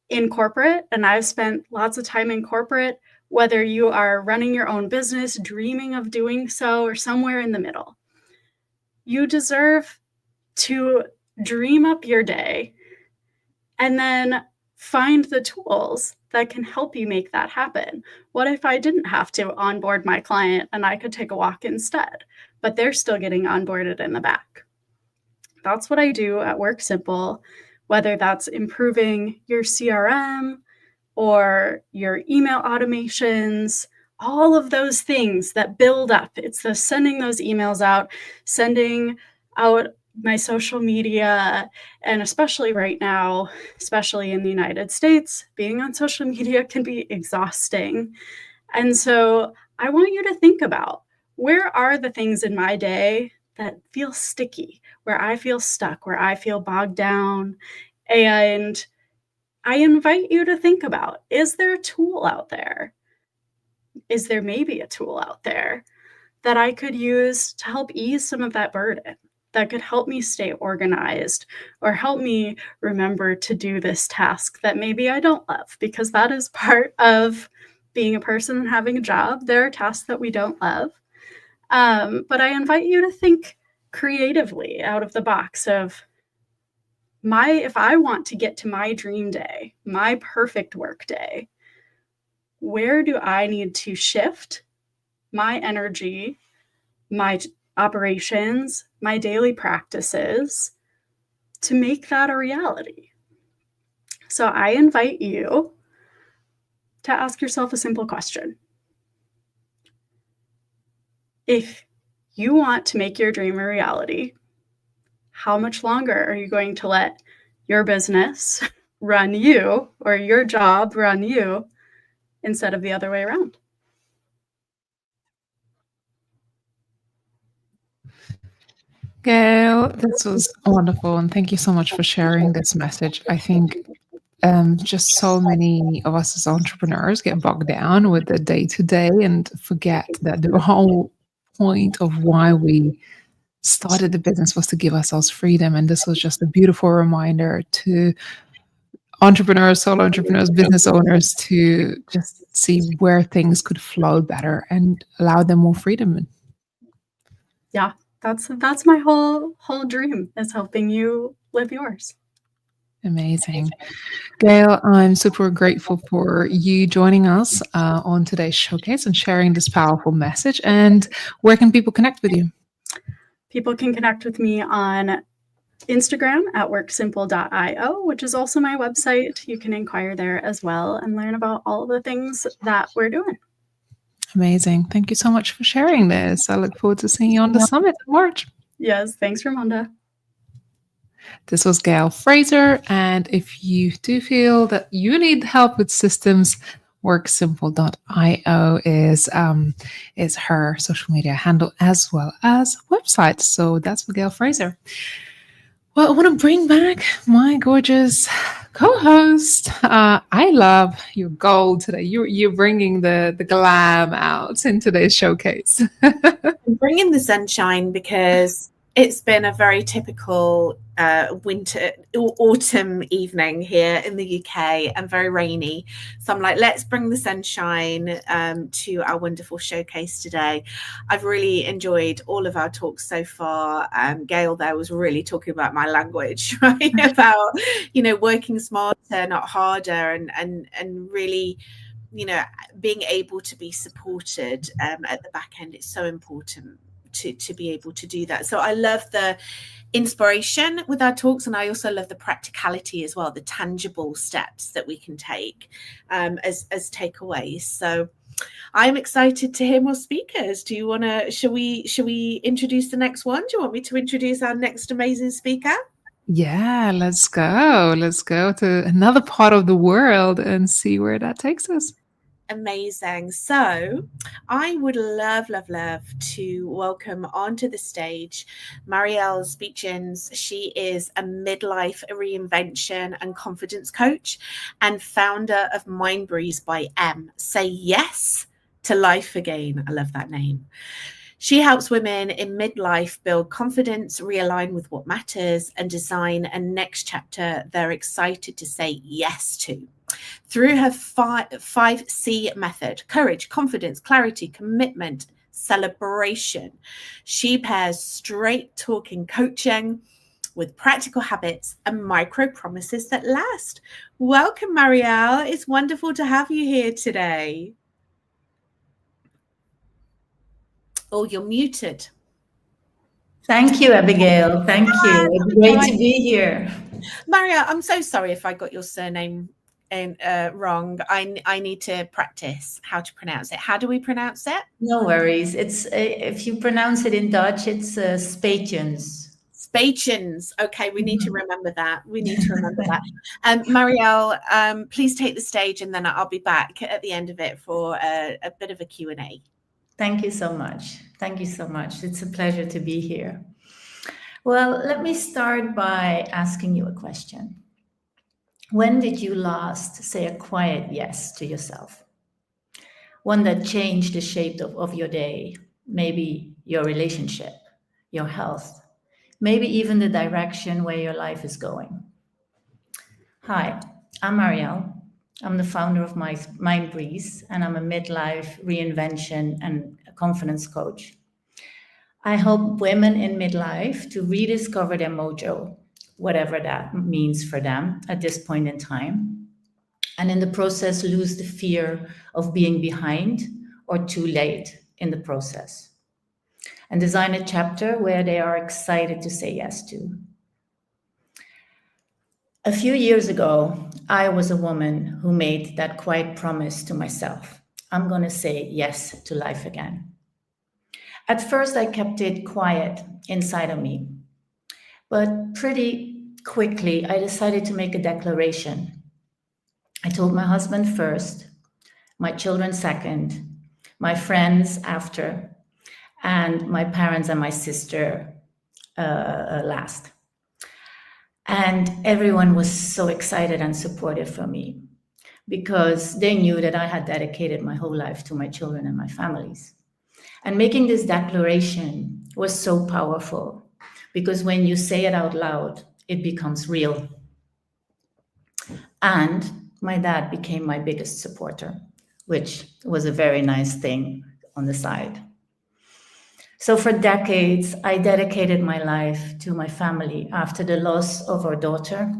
in corporate, and I've spent lots of time in corporate, whether you are running your own business, dreaming of doing so, or somewhere in the middle, you deserve to dream up your day and then find the tools that can help you make that happen. What if I didn't have to onboard my client and I could take a walk instead, but they're still getting onboarded in the back? That's what I do at Work Simple, whether that's improving your CRM or your email automations, all of those things that build up. It's the sending those emails out, sending out my social media, and especially right now, especially in the United States, being on social media can be exhausting. And so I want you to think about, where are the things in my day that feel sticky, where I feel stuck, where I feel bogged down? And I invite you to think about, is there a tool out there? Is there maybe a tool out there that I could use to help ease some of that burden, that could help me stay organized or help me remember to do this task that maybe I don't love? Because that is part of being a person and having a job, there are tasks that we don't love. But I invite you to think creatively out of the box of if I want to get to my dream day, my perfect work day, where do I need to shift my energy, my operations, my daily practices to make that a reality? So I invite you to ask yourself a simple question. If you want to make your dream a reality, how much longer are you going to let your business run you or your job run you instead of the other way around? Gail, this was wonderful, and thank you so much for sharing this message. I think just so many of us as entrepreneurs get bogged down with the day-to-day and forget that the whole point of why we started the business was to give ourselves freedom. And this was just a beautiful reminder to entrepreneurs, solo entrepreneurs, business owners to just see where things could flow better and allow them more freedom. Yeah, that's my whole dream, is helping you live yours. Amazing. Gail, I'm super grateful for you joining us on today's showcase and sharing this powerful message. And where can people connect with you? People can connect with me on Instagram at worksimple.io, which is also my website. You can inquire there as well and learn about all the things that we're doing. Amazing. Thank you so much for sharing this. I look forward to seeing you on the summit in March. Yes, thanks, Ramonda. This was Gail Fraser. And if you do feel that you need help with systems, worksimple.io is her social media handle as well as website. So that's for Gail Fraser. Well, I want to bring back my gorgeous co-host. I love your gold today. You're bringing the glam out in today's showcase. I'm bringing the sunshine because it's been a very typical autumn evening here in the UK and very rainy. So I'm like, let's bring the sunshine to our wonderful showcase today. I've really enjoyed all of our talks so far. Gail there was really talking about my language, right? About, working smarter, not harder, and really, being able to be supported at the back end. It's so important to be able to do that. So I love the inspiration with our talks, and I also love the practicality as well, the tangible steps that we can take as takeaways. So I'm excited to hear more speakers. Do you want to, should we introduce the next one? Do you want me to introduce our next amazing speaker? Yeah, let's go. Let's go to another part of the world and see where that takes us. Amazing. So I would love to welcome onto the stage Marielle Speechins. She is a midlife reinvention and confidence coach and founder of Mind Breeze by M. Say yes to life again. I love that name. She helps women in midlife build confidence, realign with what matters, and design a next chapter they're excited to say yes to. Through her 5C method: courage, confidence, clarity, commitment, celebration, she pairs straight talking coaching with practical habits and micro promises that last. Welcome, Marielle. It's wonderful to have you here today. Oh, you're muted. Thank you, Abigail. Thank you. It's great to be here. Marielle, I'm so sorry if I got your surname wrong. I need to practice how to pronounce it. How do we pronounce it? No worries. It's if you pronounce it in Dutch, it's Speechins. Speechins. Okay, we need to remember that. Marielle, please take the stage, and then I'll be back at the end of it for a bit of a Q&A. Thank you so much. Thank you so much. It's a pleasure to be here. Well, let me start by asking you a question. When did you last say a quiet yes to yourself? One that changed the shape of your day, maybe your relationship, your health, maybe even the direction where your life is going. Hi, I'm Marielle. I'm the founder of Mind Breeze, and I'm a midlife reinvention and confidence coach. I help women in midlife to rediscover their mojo, whatever that means for them at this point in time, and in the process lose the fear of being behind or too late in the process, and design a chapter where they are excited to say yes to. A few years ago, I was a woman who made that quiet promise to myself. I'm going to say yes to life again. At first, I kept it quiet inside of me, but pretty quickly, I decided to make a declaration. I told my husband first, my children second, my friends after, and my parents and my sister last. And everyone was so excited and supportive for me because they knew that I had dedicated my whole life to my children and my families. And making this declaration was so powerful because when you say it out loud, it becomes real. And my dad became my biggest supporter, which was a very nice thing on the side. So for decades, I dedicated my life to my family. After the loss of our daughter,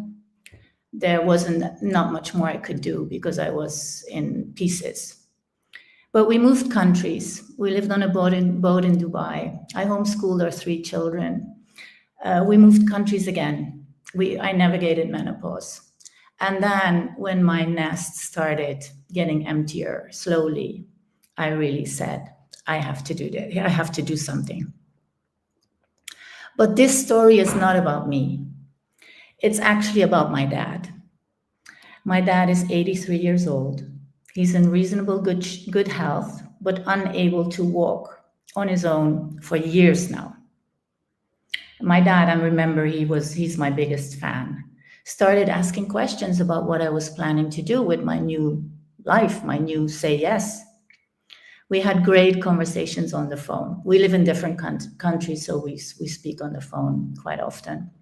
there wasn't not much more I could do because I was in pieces. But we moved countries. We lived on a boat in Dubai. I homeschooled our 3 children. We moved countries again. I navigated menopause. And then when my nest started getting emptier slowly, I really said, I have to do that. I have to do something. But this story is not about me. It's actually about my dad. My dad is 83 years old. He's in reasonable good health, but unable to walk on his own for years now. My dad, I remember he's my biggest fan, started asking questions about what I was planning to do with my new life, my new say yes. We had great conversations on the phone. We live in different countries, so we speak on the phone quite often.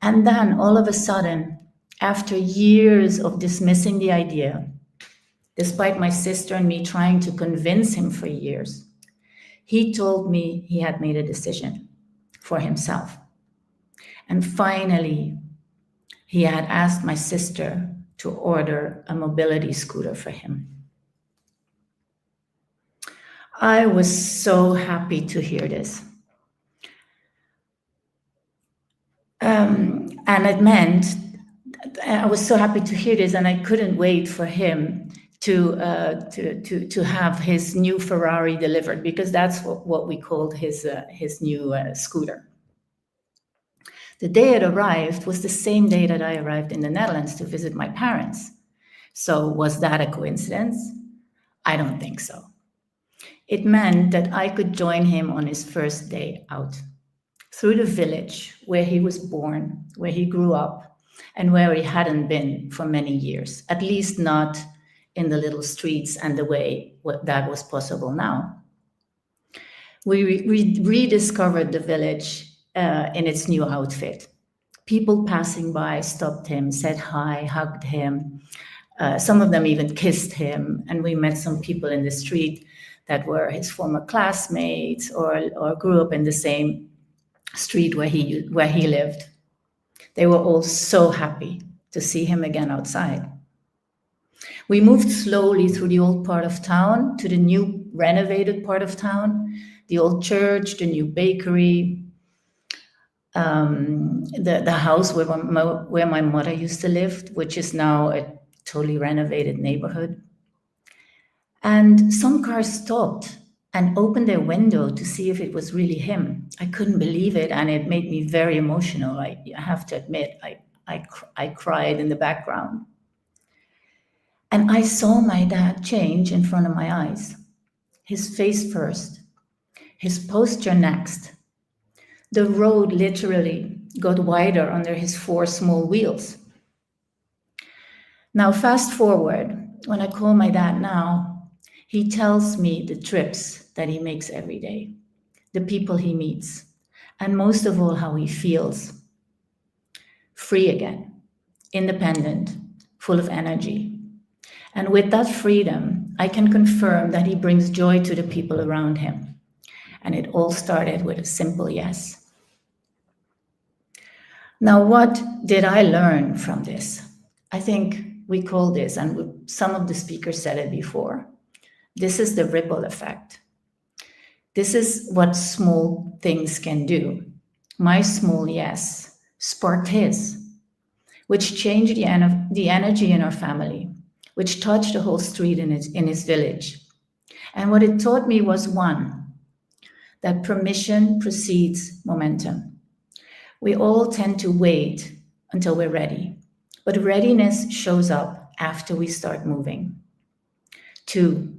And then all of a sudden, after years of dismissing the idea, despite my sister and me trying to convince him for years, he told me he had made a decision for himself. And finally, he had asked my sister to order a mobility scooter for him. I was so happy to hear this. And it meant, I was so happy to hear this, and I couldn't wait for him to have his new Ferrari delivered, because that's what we called his new scooter. The day it arrived was the same day that I arrived in the Netherlands to visit my parents. So was that a coincidence? I don't think so. It meant that I could join him on his first day out through the village where he was born, where he grew up, and where he hadn't been for many years, at least not in the little streets and the way that was possible now. We rediscovered the village in its new outfit. People passing by stopped him, said hi, hugged him. Some of them even kissed him, and we met some people in the street that were his former classmates or grew up in the same street where he lived. They were all so happy to see him again outside. We moved slowly through the old part of town to the new renovated part of town, the old church, the new bakery, the house where my mother used to live, which is now a totally renovated neighborhood. And some cars stopped and opened their window to see if it was really him. I couldn't believe it, and it made me very emotional. I have to admit, I cried in the background. And I saw my dad change in front of my eyes. His face first, his posture next. The road literally got wider under his 4 small wheels. Now, fast forward, when I call my dad now, he tells me the trips that he makes every day, the people he meets, and most of all, how he feels. Free again, independent, full of energy. And with that freedom, I can confirm that he brings joy to the people around him. And it all started with a simple yes. Now, what did I learn from this? I think we call this, and some of the speakers said it before, this is the ripple effect. This is what small things can do. My small yes sparked his, which changed the energy in our family, which touched the whole street in his village. And what it taught me was, one, that permission precedes momentum. We all tend to wait until we're ready, but readiness shows up after we start moving. 2,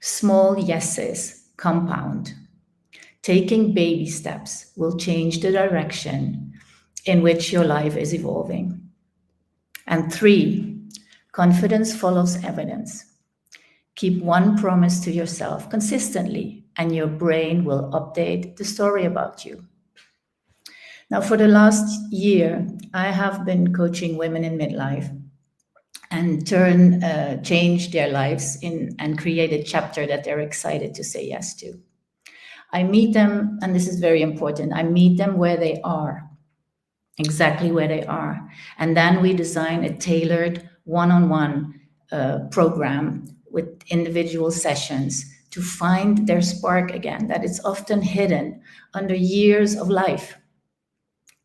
small yeses compound. Taking baby steps will change the direction in which your life is evolving. And 3, confidence follows evidence. Keep one promise to yourself consistently, and your brain will update the story about you. Now, for the last year, I have been coaching women in midlife and change their lives and create a chapter that they're excited to say yes to. I meet them, and this is very important, I meet them where they are, exactly where they are. And then we design a tailored one-on-one program with individual sessions to find their spark again, that it's often hidden under years of life.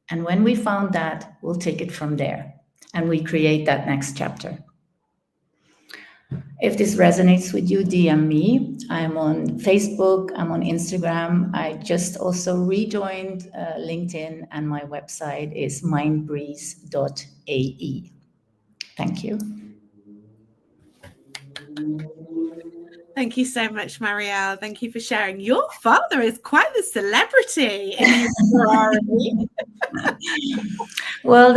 And when we found that, we'll take it from there and we create that next chapter. If this resonates with you, DM me. I'm on Facebook, I'm on Instagram. I just also rejoined LinkedIn, and my website is mindbreeze.ae. Thank you. Thank you so much, Marielle. Thank you for sharing. Your father is quite the celebrity in his Ferrari. Well,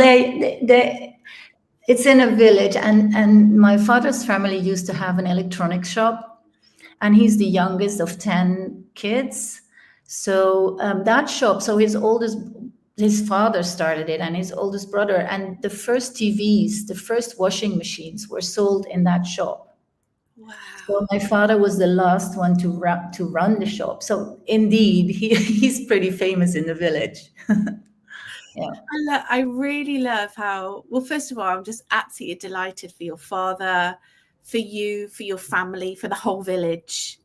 it's in a village, and my father's family used to have an electronics shop, and he's the youngest of 10 kids. So that shop, so his father started it, and his oldest brother, and the first TVs, the first washing machines were sold in that shop. Wow. So my father was the last one to run the shop. So indeed, he's pretty famous in the village. Yeah. I really love how, well, first of all, I'm just absolutely delighted for your father, for you, for your family, for the whole village.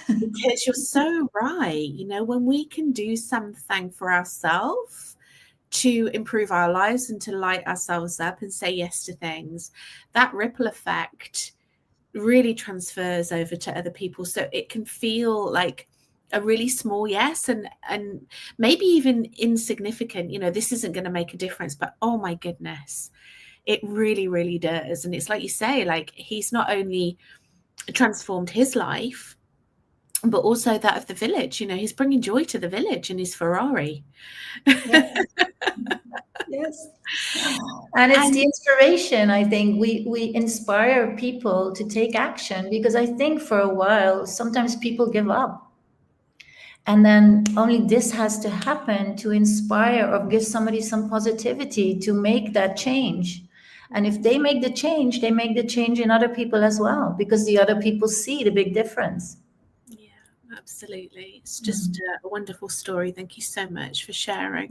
Because you're so right. You know, when we can do something for ourselves to improve our lives and to light ourselves up and say yes to things, that ripple effect really transfers over to other people. So it can feel like a really small yes, and maybe even insignificant. You know, this isn't going to make a difference, but oh my goodness, it really, really does. And it's like you say, like, he's not only transformed his life, but also that of the village. You know, he's bringing joy to the village in his Ferrari. Yes. Yes. And it's the inspiration. I think we inspire people to take action, because I think for a while, sometimes people give up. And then only this has to happen to inspire or give somebody some positivity to make that change. And if they make the change, they make the change in other people as well, because the other people see the big difference. Yeah, absolutely. It's just a wonderful story. Thank you so much for sharing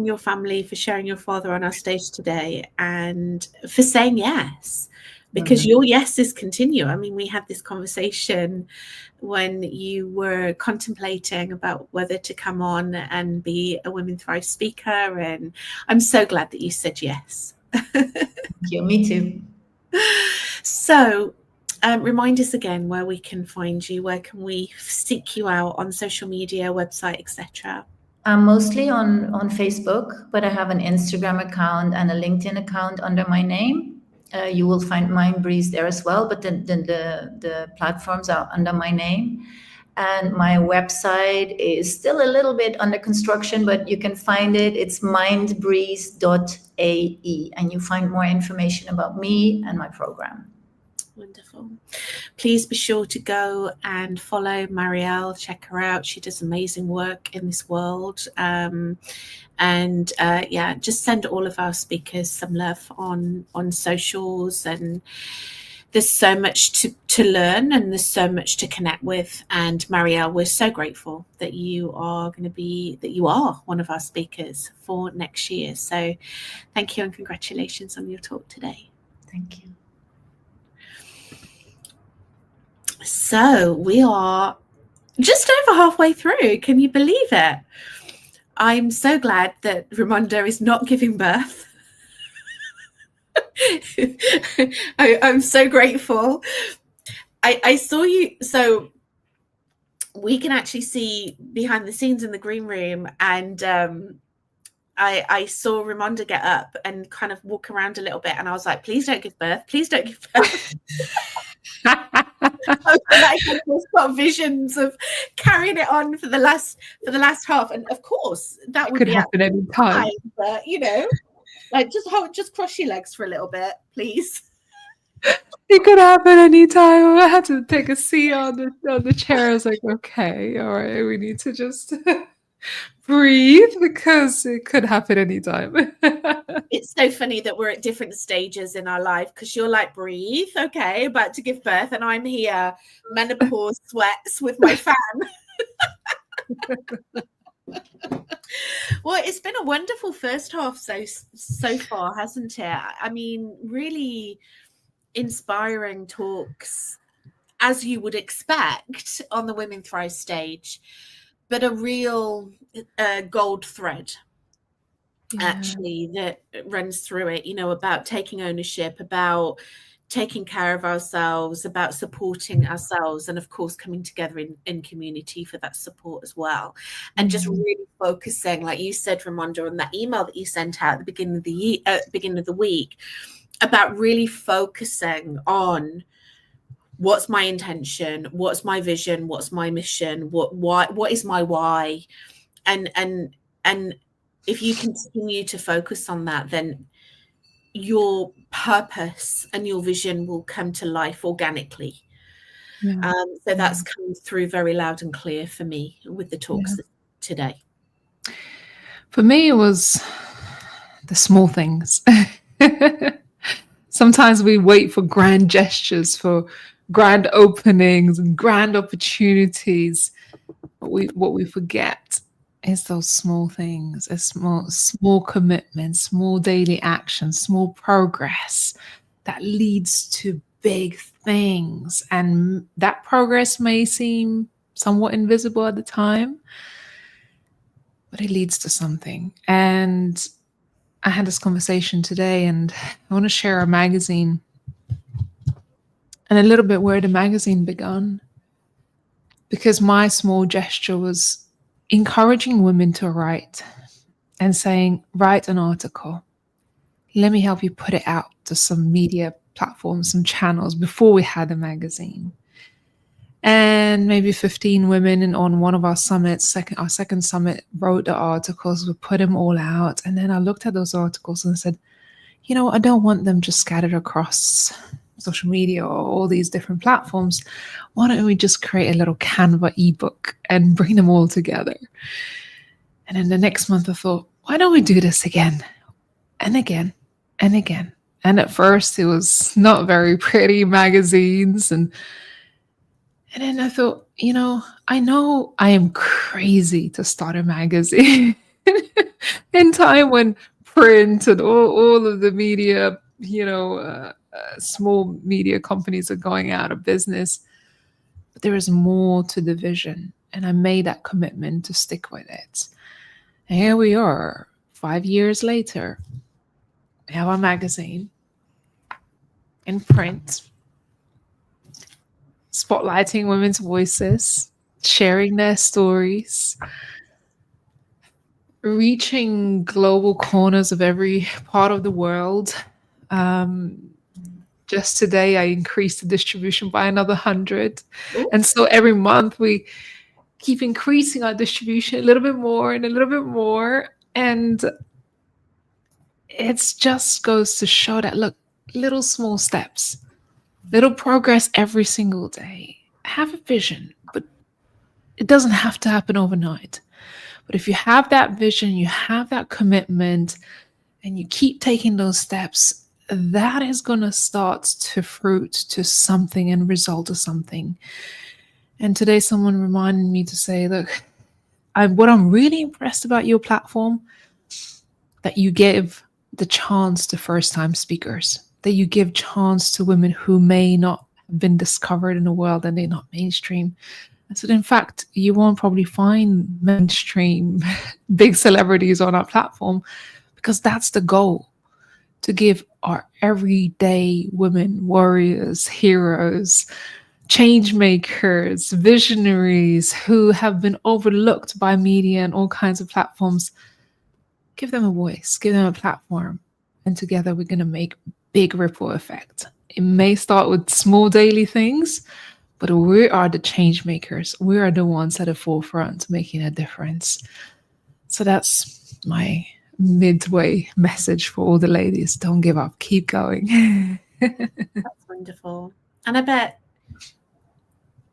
your family, for sharing your father on our stage today, and for saying yes, because your yeses continue. I mean, we had this conversation when you were contemplating about whether to come on and be a Women Thrive speaker, and I'm so glad that you said yes. Thank you. Me too. So remind us again where we can find you. Where can we seek you out on social media, website, etc.? I'm mostly on Facebook, but I have an Instagram account and a LinkedIn account under my name. You will find Mindbreeze there as well, but the platforms are under my name. And my website is still a little bit under construction, but you can find it. It's mindbreeze.ae, and you find more information about me and my program. Wonderful. Please be sure to go and follow Marielle, check her out. She does amazing work in this world. Just send all of our speakers some love on socials, and there's so much to learn, and there's so much to connect with. And Marielle, we're so grateful that you are one of our speakers for next year. So thank you, and congratulations on your talk today. Thank you. So we are just over halfway through. Can you believe it? I'm so glad that Ramonda is not giving birth. I'm so grateful. I saw you, so we can actually see behind the scenes in the green room, and I saw Ramonda get up and kind of walk around a little bit, and I was like, please don't give birth, please don't give birth. I just got visions of carrying it on for the last half, and of course that would could be happen any time. but like just cross your legs for a little bit, please. It could happen anytime. I had to take a seat on the chair. I was like, okay, all right, we need to just breathe, because it could happen anytime. It's so funny that we're at different stages in our life, because you're like, breathe, okay, about to give birth, and I'm here, menopause sweats with my fan. Well, it's been a wonderful first half so far, hasn't it? I mean, really inspiring talks, as you would expect on the Women Thrive stage, but a real gold thread actually that runs through it, about taking ownership, about taking care of ourselves, about supporting ourselves, and of course coming together in community for that support as well. And just really focusing, like you said, Ramonda, on that email that you sent out at the beginning of the week, about really focusing on what's my intention, what's my vision, what's my mission, what is my why, and if you continue to focus on that, then your purpose and your vision will come to life organically. So that's come through very loud and clear for me with the talks today. For me, it was the small things. Sometimes we wait for grand gestures, for grand openings and grand opportunities. What we forget is those small things, small commitments, small daily actions, small progress that leads to big things. And that progress may seem somewhat invisible at the time, but it leads to something. And I had this conversation today, and I want to share a magazine and a little bit where the magazine began, because my small gesture was encouraging women to write and saying, write an article. Let me help you put it out to some media platforms, some channels, before we had a magazine. And maybe 15 women on one of our summits, our second summit, wrote the articles. We put them all out. And then I looked at those articles and said, I don't want them just scattered across social media or all these different platforms. Why don't we just create a little Canva ebook and bring them all together? And then the next month I thought, why don't we do this again and again and again? And at first it was not very pretty magazines. And then I thought, I know I am crazy to start a magazine in time when print and all of the media, small media companies are going out of business. But there is more to the vision. And I made that commitment to stick with it. And here we are, 5 years later. We have our magazine in print, spotlighting women's voices, sharing their stories, reaching global corners of every part of the world. Just today, I increased the distribution by another 100. Ooh. And so every month we keep increasing our distribution a little bit more and a little bit more. And it just goes to show that, look, little small steps, little progress every single day. Have a vision, but it doesn't have to happen overnight. But if you have that vision, you have that commitment, and you keep taking those steps, that is going to start to fruit to something and result to something. And today someone reminded me to say, look, what I'm really impressed about your platform, that you give the chance to first-time speakers, that you give chance to women who may not have been discovered in the world and they're not mainstream. And so in fact, you won't probably find mainstream big celebrities on our platform, because that's the goal, to give our everyday women, warriors, heroes, change makers, visionaries who have been overlooked by media and all kinds of platforms, give them a voice, give them a platform, and together we're going to make big ripple effect. It may start with small daily things, but we are the change makers. We are the ones at the forefront making a difference. So that's my midway message for all the ladies. Don't give up, keep going. That's wonderful. And I bet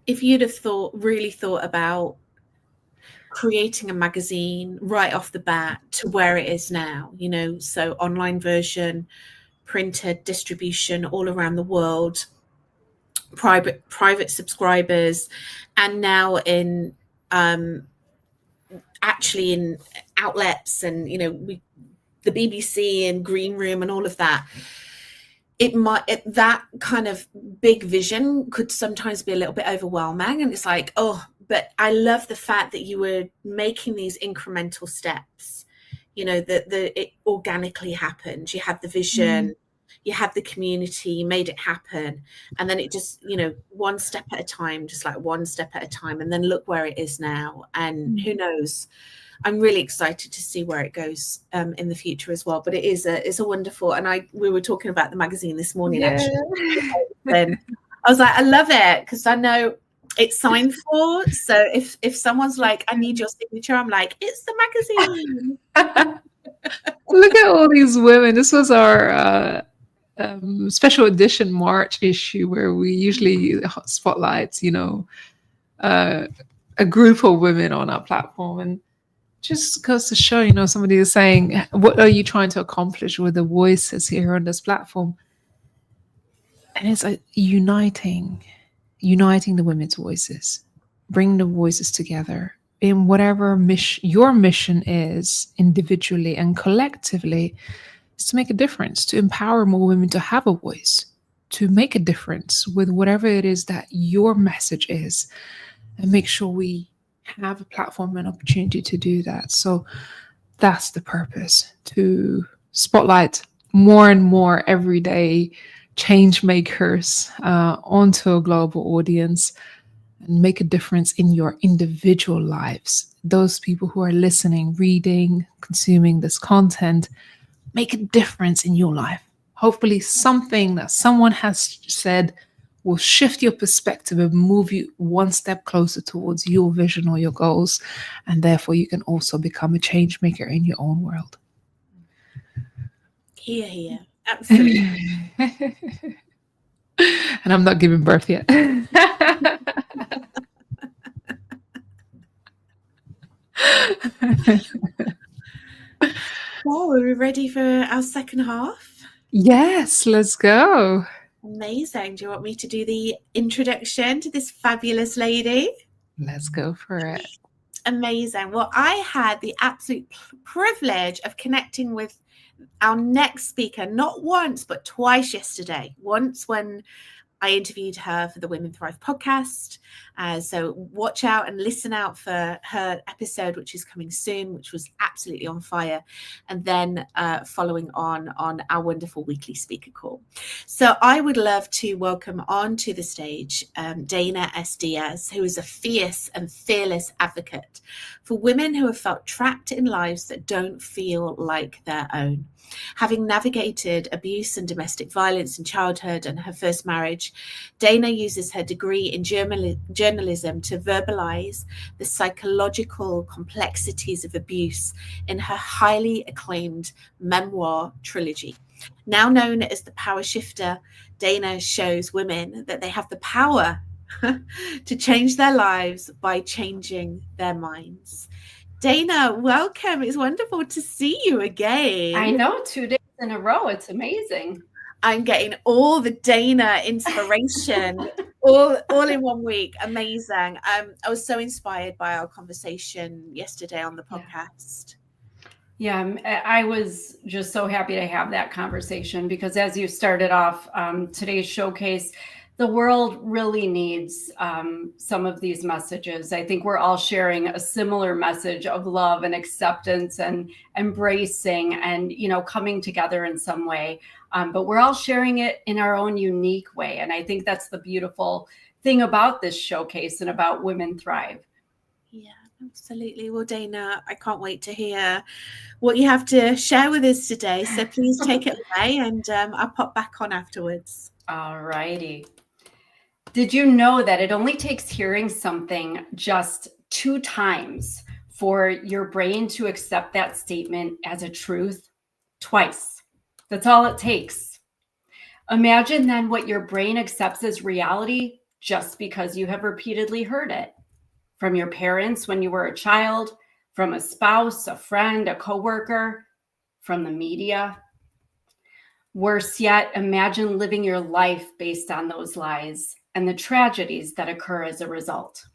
if you'd have really thought about creating a magazine right off the bat to where it is now, you know, so online version, printed, distribution all around the world, private subscribers, and now in actually in outlets, and you know, the BBC and Green Room and all of that. That kind of big vision could sometimes be a little bit overwhelming, and it's like, oh, but I love the fact that you were making these incremental steps, you know, that it organically happened. You had the vision, you had the community, you made it happen, and then it just, you know, one step at a time, just like one step at a time, and then look where it is now. And who knows, I'm really excited to see where it goes in the future as well. But it's a wonderful, and we were talking about the magazine this morning, actually. And I was like, I love it, because I know it's signed for. So if someone's like, I need your signature, I'm like, it's the magazine. Look at all these women. This was our special edition March issue, where we usually spotlight, you know, a group of women on our platform. And just goes to show, you know, somebody is saying, what are you trying to accomplish with the voices here on this platform? And it's uniting the women's voices, bring the voices together in whatever your mission is, individually and collectively, is to make a difference, to empower more women to have a voice, to make a difference with whatever it is that your message is, and make sure we have a platform and opportunity to do that. So that's the purpose, to spotlight more and more everyday change makers onto a global audience, and make a difference in your individual lives. Those people who are listening, reading, consuming this content, make a difference in your life. Hopefully something that someone has said will shift your perspective and move you one step closer towards your vision or your goals. And therefore you can also become a change maker in your own world. Here. Absolutely. And I'm not giving birth yet. Well, are we ready for our second half? Yes, let's go. Amazing. Do you want me to do the introduction to this fabulous lady? Let's go for it. Amazing. Well, I had the absolute privilege of connecting with our next speaker, not once, but twice yesterday. Once when I interviewed her for the Women Thrive podcast. So watch out and listen out for her episode, which is coming soon, which was absolutely on fire. And then following on our wonderful weekly speaker call. So I would love to welcome onto the stage Dana S. Diaz, who is a fierce and fearless advocate for women who have felt trapped in lives that don't feel like their own. Having navigated abuse and domestic violence in childhood and her first marriage, Dana uses her degree in journalism to verbalize the psychological complexities of abuse in her highly acclaimed memoir trilogy. Now known as the Power Shifter, Dana shows women that they have the power to change their lives by changing their minds. Dana, welcome. It's wonderful to see you again. I know, 2 days in a row. It's amazing. I'm getting all the Dana inspiration all in one week. Amazing. I was so inspired by our conversation yesterday on the podcast. Yeah, I was just so happy to have that conversation because as you started off today's showcase, the world really needs some of these messages. I think we're all sharing a similar message of love and acceptance and embracing and, you know, coming together in some way. But we're all sharing it in our own unique way. And I think that's the beautiful thing about this showcase and about Women Thrive. Yeah, absolutely. Well, Dana, I can't wait to hear what you have to share with us today. So please take it away and I'll pop back on afterwards. All righty. Did you know that it only takes hearing something just 2 times for your brain to accept that statement as a truth? Twice. That's all it takes. Imagine then what your brain accepts as reality just because you have repeatedly heard it. From your parents when you were a child, from a spouse, a friend, a coworker, from the media. Worse yet, imagine living your life based on those lies and the tragedies that occur as a result.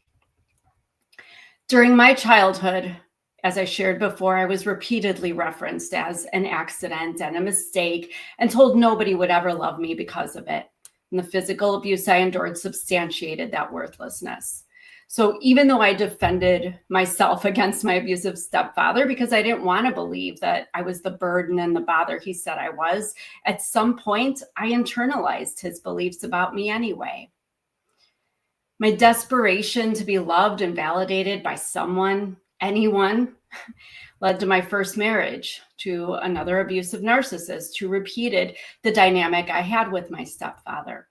During my childhood, as I shared before, I was repeatedly referenced as an accident and a mistake and told nobody would ever love me because of it. And the physical abuse I endured substantiated that worthlessness. So even though I defended myself against my abusive stepfather because I didn't want to believe that I was the burden and the bother he said I was, at some point I internalized his beliefs about me anyway. My desperation to be loved and validated by someone, anyone, led to my first marriage, to another abusive narcissist who repeated the dynamic I had with my stepfather.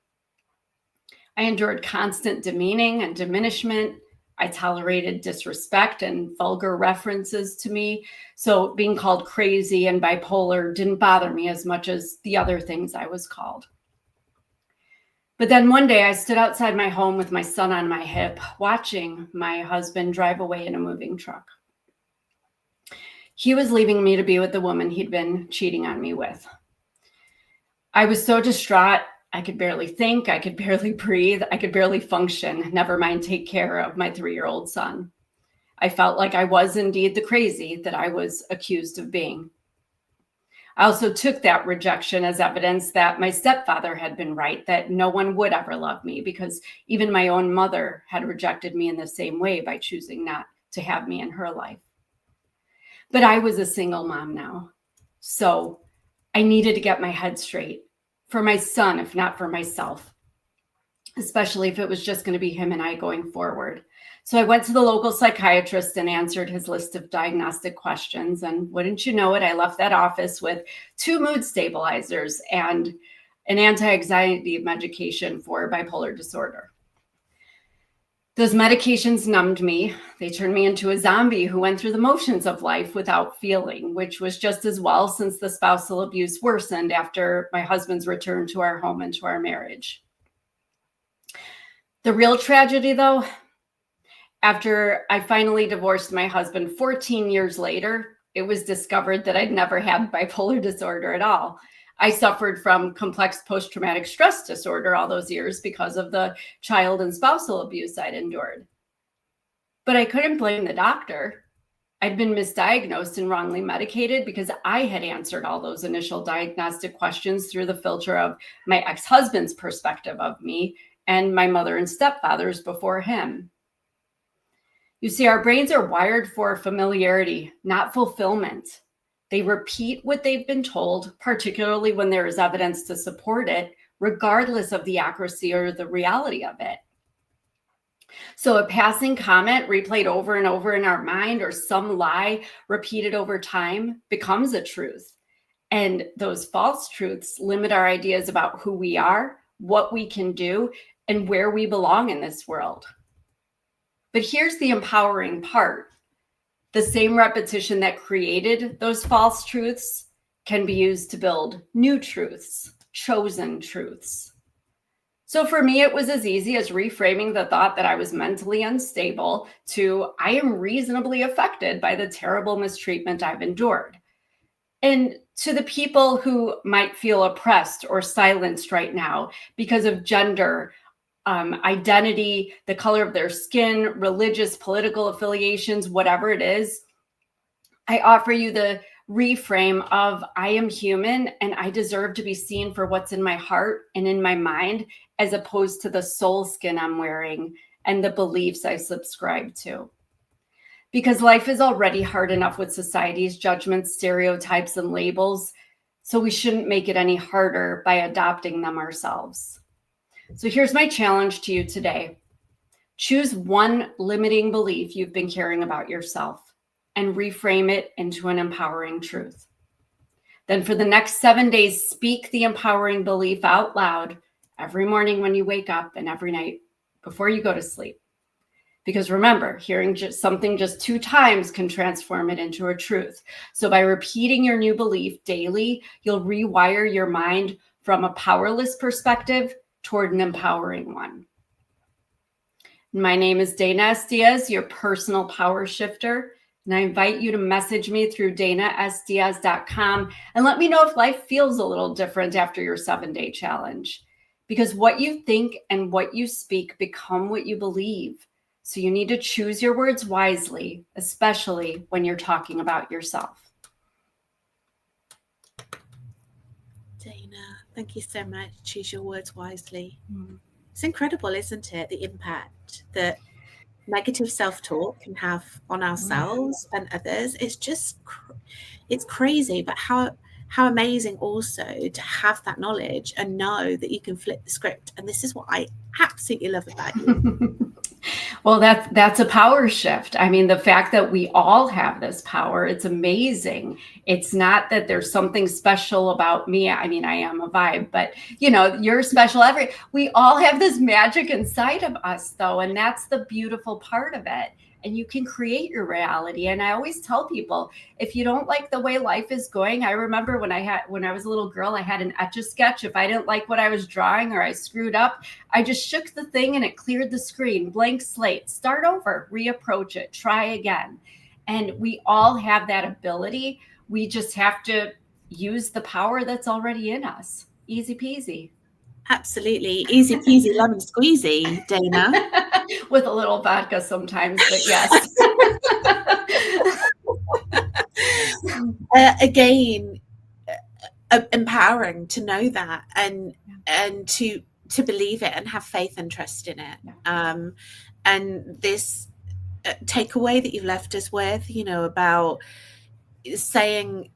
I endured constant demeaning and diminishment. I tolerated disrespect and vulgar references to me. So being called crazy and bipolar didn't bother me as much as the other things I was called. But then one day I stood outside my home with my son on my hip, watching my husband drive away in a moving truck. He was leaving me to be with the woman he'd been cheating on me with. I was so distraught, I could barely think, I could barely breathe, I could barely function, never mind take care of my 3-year-old son. I felt like I was indeed the crazy that I was accused of being. I also took that rejection as evidence that my stepfather had been right, that no one would ever love me because even my own mother had rejected me in the same way by choosing not to have me in her life. But I was a single mom now, so I needed to get my head straight for my son, if not for myself, especially if it was just going to be him and I going forward. So I went to the local psychiatrist and answered his list of diagnostic questions. And wouldn't you know it, I left that office with 2 mood stabilizers and an anti-anxiety medication for bipolar disorder. Those medications numbed me. They turned me into a zombie who went through the motions of life without feeling, which was just as well since the spousal abuse worsened after my husband's return to our home and to our marriage. The real tragedy, though, after I finally divorced my husband 14 years later, it was discovered that I'd never had bipolar disorder at all. I suffered from complex post-traumatic stress disorder all those years because of the child and spousal abuse I'd endured. But I couldn't blame the doctor. I'd been misdiagnosed and wrongly medicated because I had answered all those initial diagnostic questions through the filter of my ex-husband's perspective of me and my mother and stepfather's before him. You see, our brains are wired for familiarity, not fulfillment. They repeat what they've been told, particularly when there is evidence to support it, regardless of the accuracy or the reality of it. So a passing comment replayed over and over in our mind or some lie repeated over time becomes a truth. And those false truths limit our ideas about who we are, what we can do, and where we belong in this world. But here's the empowering part. The same repetition that created those false truths can be used to build new truths, chosen truths. So for me, it was as easy as reframing the thought that I was mentally unstable to I am reasonably affected by the terrible mistreatment I've endured. And to the people who might feel oppressed or silenced right now because of gender, identity, the color of their skin, religious, political affiliations, whatever it is, I offer you the reframe of I am human and I deserve to be seen for what's in my heart and in my mind, as opposed to the soul skin I'm wearing and the beliefs I subscribe to. Because life is already hard enough with society's judgments, stereotypes, and labels, so we shouldn't make it any harder by adopting them ourselves. So here's my challenge to you today. Choose one limiting belief you've been carrying about yourself and reframe it into an empowering truth. Then for the next 7 days, speak the empowering belief out loud every morning when you wake up and every night before you go to sleep. Because remember, hearing something just 2 times can transform it into a truth. So by repeating your new belief daily, you'll rewire your mind from a powerless perspective toward an empowering one. My name is Dana S. Diaz, your personal power shifter. And I invite you to message me through danasdiaz.com and let me know if life feels a little different after your 7-day challenge. Because what you think and what you speak become what you believe. So you need to choose your words wisely, especially when you're talking about yourself. Dana, thank you so much. Choose your words wisely. It's incredible, isn't it? The impact that negative self-talk can have on ourselves and others. It's just, it's crazy, but how amazing also to have that knowledge and know that you can flip the script. And this is what I absolutely love about you. Well, that's a power shift. I mean, the fact that we all have this power, it's amazing. It's not that there's something special about me. I mean, I am a vibe, but you know, you're special. We all have this magic inside of us though. And that's the beautiful part of it. And you can create your reality. And I always tell people, if you don't like the way life is going, I remember when I was a little girl, I had an Etch-a-Sketch. If I didn't like what I was drawing or I screwed up, I just shook the thing and it cleared the screen, blank slate, start over, reapproach it, try again. And we all have that ability. We just have to use the power that's already in us. Easy peasy. Absolutely. Easy peasy lemon squeezy, Dana. With a little vodka sometimes, but yes. Again, empowering to know that and to believe it and have faith and trust in it. And this takeaway that you've left us with, you know, about saying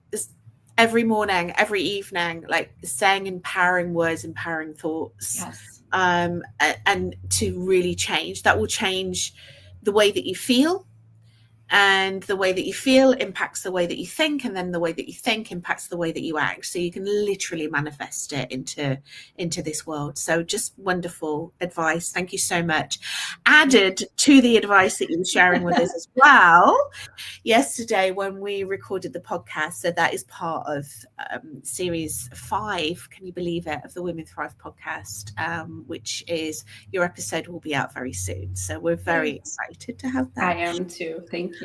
every morning, every evening, like saying empowering words, empowering thoughts. Yes. And to really change, that will change the way that you feel, and the way that you feel impacts the way that you think, and then the way that you think impacts the way that you act. So you can literally manifest it into this world. So just wonderful advice. Thank you so much. Added to the advice that you were sharing with us as well yesterday when we recorded the podcast, so that is part of series 5, can you believe it, of the Women Thrive podcast, which is, your episode will be out very soon. So we're very excited to have that. I am too. Thank you.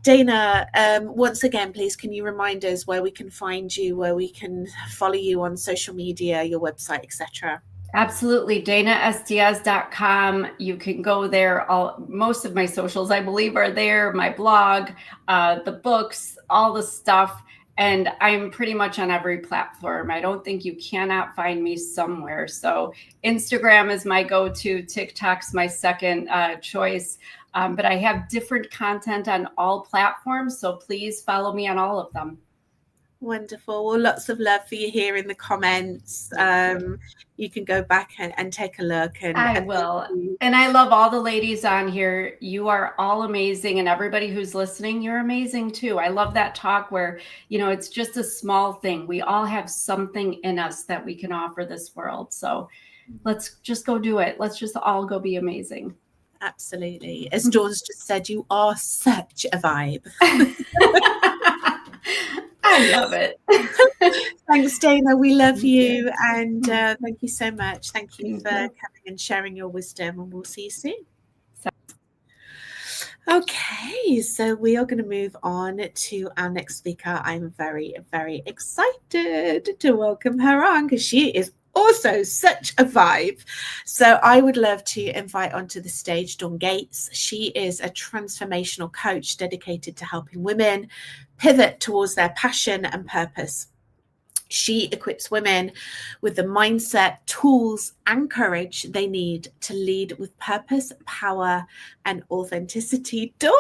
Dana, once again, please, can you remind us where we can find you, where we can follow you on social media, your website, etc.? Absolutely. danasdiaz.com. You can go there. Most of my socials, I believe, are there. My blog, the books, all the stuff. And I'm pretty much on every platform. I don't think you cannot find me somewhere. So Instagram is my go-to. TikTok's my second choice. But I have different content on all platforms. So please follow me on all of them. Wonderful. Well, lots of love for you here in the comments. You can go back and take a look. I will. And I love all the ladies on here. You are all amazing. And everybody who's listening, you're amazing too. I love that talk where, you know, it's just a small thing. We all have something in us that we can offer this world. So let's just go do it. Let's just all go be amazing. Absolutely. As Dawn's just said, you are such a vibe. I love it. Thanks, Dana. We love you. And thank you so much. Thank you for coming and sharing your wisdom. And we'll see you soon. Okay, so we are going to move on to our next speaker. I'm very, very excited to welcome her on because she is also such a vibe. So I would love to invite onto the stage Dawn Gates. She is a transformational coach dedicated to helping women pivot towards their passion and purpose. She equips women with the mindset, tools, and courage they need to lead with purpose, power, and authenticity. Dawn,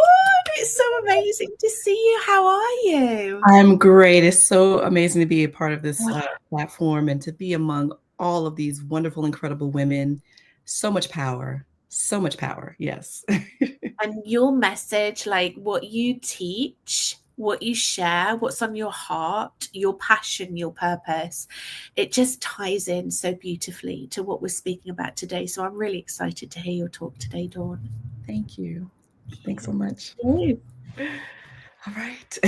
it's so amazing to see you. How are you? I'm great. It's so amazing to be a part of this platform and to be among all of these wonderful, incredible women. So much power. So much power. Yes. And your message, like what you teach, what you share, what's on your heart, your passion, your purpose, it just ties in so beautifully to what we're speaking about today. So I'm really excited to hear your talk today, Dawn. Thank you. Thanks so much. All right.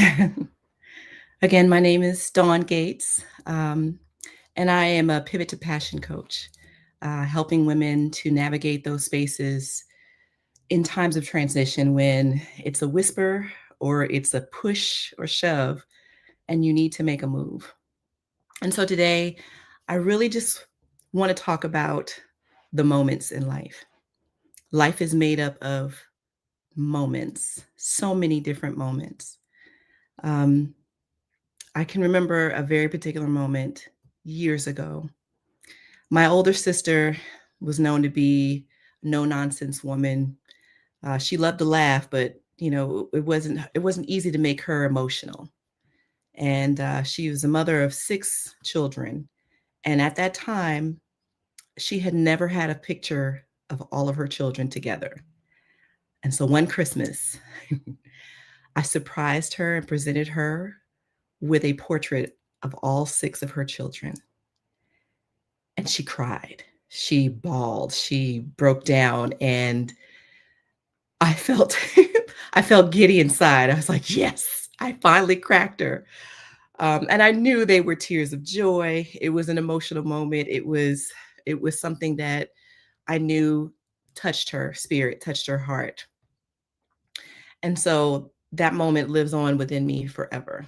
Again, my name is Dawn Gates, and I am a pivot to passion coach, helping women to navigate those spaces in times of transition when it's a whisper or it's a push or shove and you need to make a move. And so today, I really just want to talk about the moments in life. Life is made up of moments, so many different moments. I can remember a very particular moment years ago. My older sister was known to be a no-nonsense woman. She loved to laugh, but it wasn't easy to make her emotional. And she was a mother of 6 children. And at that time, she had never had a picture of all of her children together. And so one Christmas, I surprised her and presented her with a portrait of all 6 of her children. And she cried, she bawled, she broke down, and I felt I felt giddy inside. I was like, yes, I finally cracked her. And I knew they were tears of joy. It was an emotional moment. It was something that I knew touched her spirit, touched her heart. And so that moment lives on within me forever.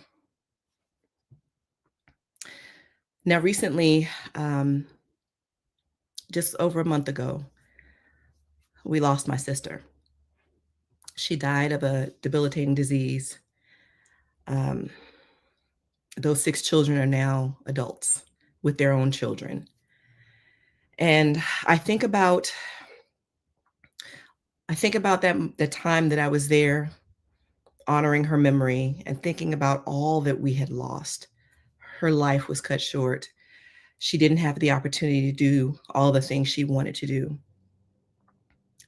Now, recently, just over a month ago, we lost my sister. She died of a debilitating disease. Those 6 children are now adults with their own children. And I think about the time that I was there honoring her memory and thinking about all that we had lost. Her life was cut short. She didn't have the opportunity to do all the things she wanted to do.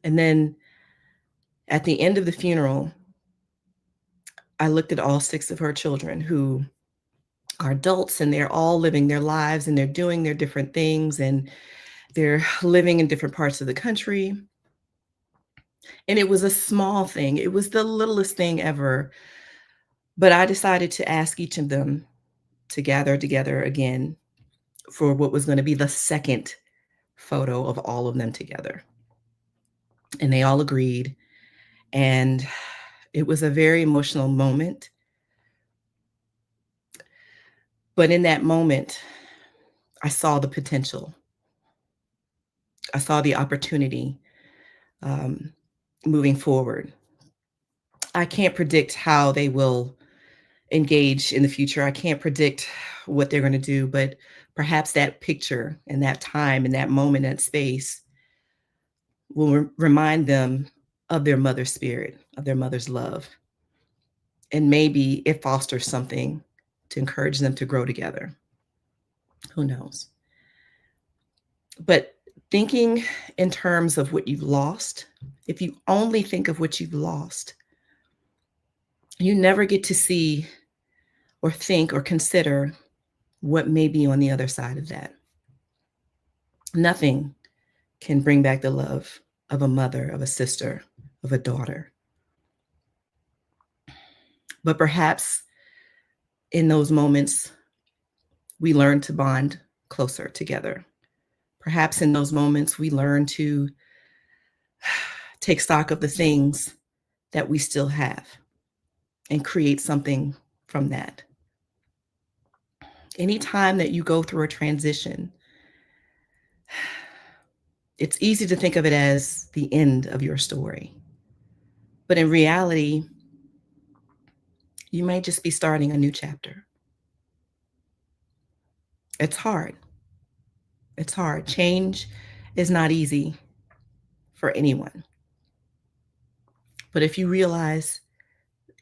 And then at the end of the funeral, I looked at all 6 of her children who are adults, and they're all living their lives and they're doing their different things and they're living in different parts of the country. And it was a small thing. It was the littlest thing ever. But I decided to ask each of them to gather together again for what was going to be the second photo of all of them together. And they all agreed. And it was a very emotional moment. But in that moment, I saw the potential. I saw the opportunity moving forward. I can't predict how they will engage in the future. I can't predict what they're going to do, but perhaps that picture and that time and that moment and space will remind them of their mother's spirit, of their mother's love. And maybe it fosters something to encourage them to grow together. Who knows? But thinking in terms of what you've lost, if you only think of what you've lost, you never get to see or think or consider what may be on the other side of that. Nothing can bring back the love of a mother, of a sister, of a daughter. But perhaps in those moments, we learn to bond closer together. Perhaps in those moments, we learn to take stock of the things that we still have and create something from that. Anytime that you go through a transition, it's easy to think of it as the end of your story. But in reality, you may just be starting a new chapter. It's hard. It's hard. Change is not easy for anyone. But if you realize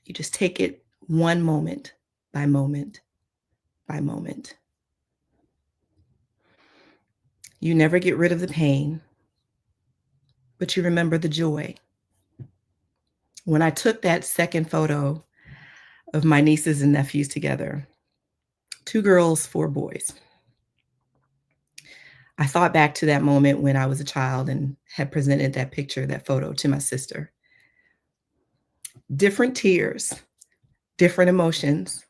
you just take it one moment by moment by moment, you never get rid of the pain, but you remember the joy. When I took that second photo of my nieces and nephews together, 2 girls, 4 boys, I thought back to that moment when I was a child and had presented that picture, that photo, to my sister. Different tears, different emotions,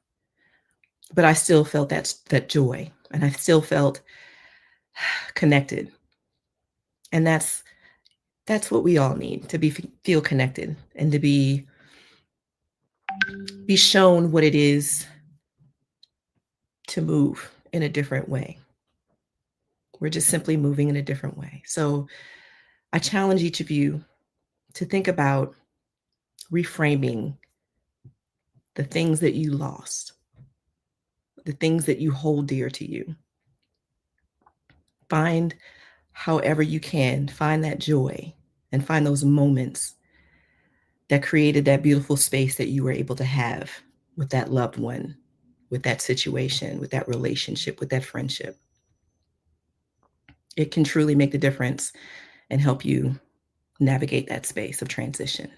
but I still felt that joy, and I still felt connected. And that's what we all need, to feel connected and to be shown what it is to move in a different way. We're just simply moving in a different way. So I challenge each of you to think about reframing the things that you lost, the things that you hold dear to you. Find, however you can, find that joy and find those moments that created that beautiful space that you were able to have with that loved one, with that situation, with that relationship, with that friendship. It can truly make the difference and help you navigate that space of transition.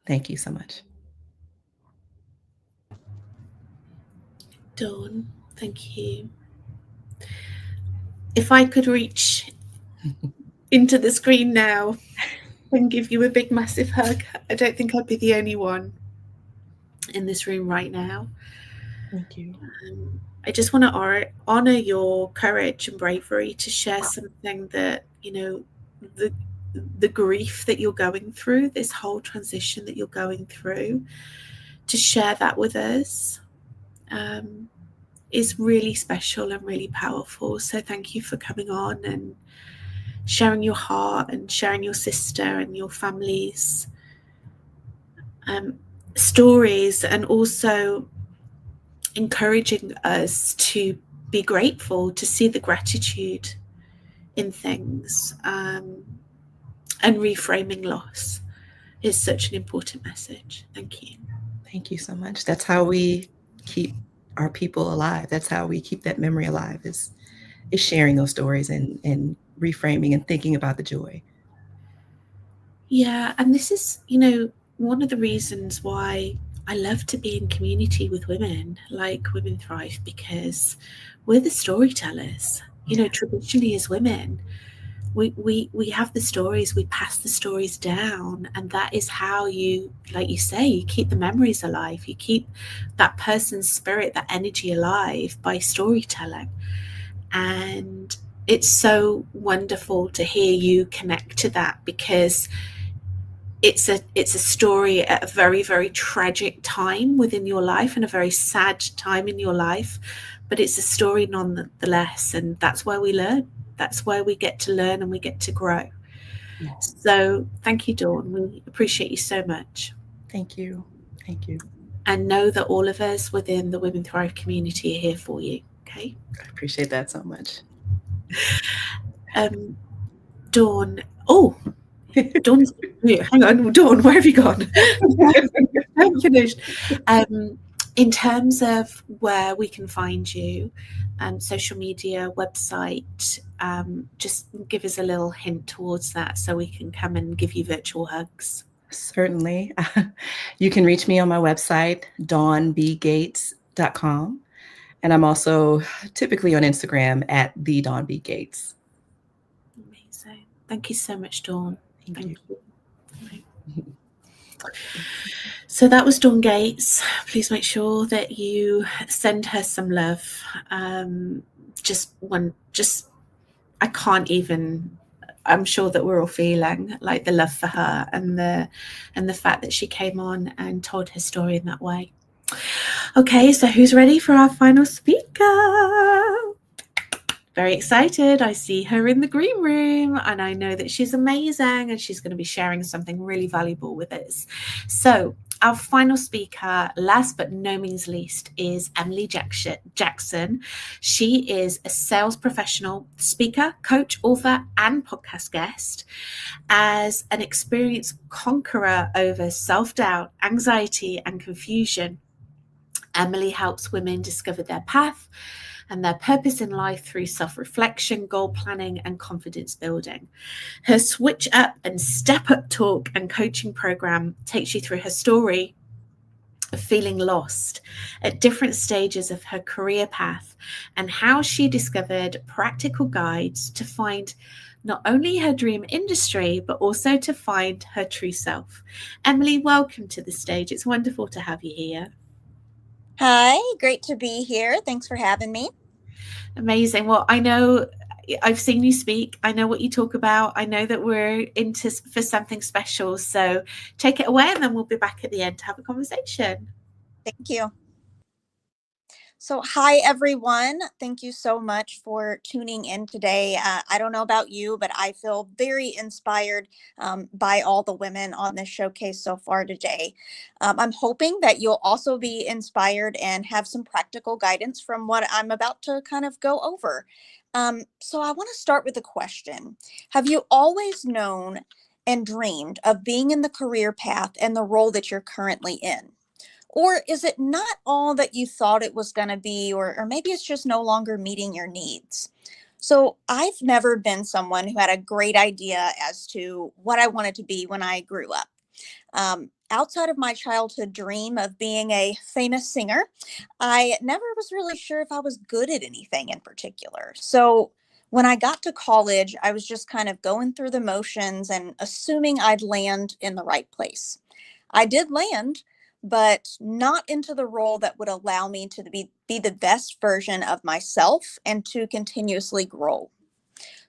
Thank you so much. Dawn, thank you. If I could reach into the screen now and give you a big, massive hug, I don't think I'd be the only one in this room right now. Thank you. I just want to honor your courage and bravery to share something that, you know, the grief that you're going through, this whole transition that you're going through, to share that with us is really special and really powerful. So thank you for coming on and sharing your heart and sharing your sister and your family's stories, and also encouraging us to be grateful, to see the gratitude in things, and reframing loss is such an important message. Thank you. Thank you so much. That's how we keep our people alive. That's how we keep that memory alive, is sharing those stories and reframing and thinking about the joy. Yeah, and this is, you know, one of the reasons why I love to be in community with women like Women Thrive, because we're the storytellers. You know, traditionally as women, we have the stories, we pass the stories down, and that is how you, like you say, you keep the memories alive, you keep that person's spirit, that energy alive by storytelling. And it's so wonderful to hear you connect to that, because it's a story at a very, very tragic time within your life and a very sad time in your life, but it's a story nonetheless, and that's where we learn. That's where we get to learn and we get to grow. Yes. So thank you, Dawn. We appreciate you so much. Thank you. Thank you. And know that all of us within the Women Thrive community are here for you. Okay. I appreciate that so much. Dawn. Oh, Dawn's hang on, Dawn, where have you gone? I'm finished. In terms of where we can find you, social media, website, just give us a little hint towards that so we can come and give you virtual hugs. Certainly. You can reach me on my website, dawnbgates.com. And I'm also typically on Instagram at @TheDawnBGates. Amazing. Thank you so much, Dawn. Thank you. So that was Dawn Gates. Please make sure that you send her some love. I I'm sure that we're all feeling, like the love for her and the fact that she came on and told her story in that way. Okay, so who's ready for our final speaker? Very excited. I see her in the green room and I know that she's amazing and she's going to be sharing something really valuable with us. So our final speaker, last but no means least, is Emily Jackson. She is a sales professional, speaker, coach, author, and podcast guest. As an experienced conqueror over self-doubt, anxiety, and confusion, Emily helps women discover their path and their purpose in life through self-reflection, goal planning, and confidence building. Her Switch Up and Step Up talk and coaching program takes you through her story of feeling lost at different stages of her career path and how she discovered practical guides to find not only her dream industry, but also to find her true self. Emily, welcome to the stage. It's wonderful to have you here. Hi, great to be here. Thanks for having me. Amazing. Well, I know I've seen you speak. I know what you talk about. I know that we're into for something special. So take it away and then we'll be back at the end to have a conversation. Thank you. So hi, everyone. Thank you so much for tuning in today. I don't know about you, but I feel very inspired by all the women on this showcase so far today. I'm hoping that you'll also be inspired and have some practical guidance from what I'm about to kind of go over. So I want to start with a question. Have you always known and dreamed of being in the career path and the role that you're currently in? Or is it not all that you thought it was going to be, or maybe it's just no longer meeting your needs? So I've never been someone who had a great idea as to what I wanted to be when I grew up. Outside of my childhood dream of being a famous singer, I never was really sure if I was good at anything in particular. So when I got to college, I was just kind of going through the motions and assuming I'd land in the right place. I did land, but not into the role that would allow me to be the best version of myself and to continuously grow.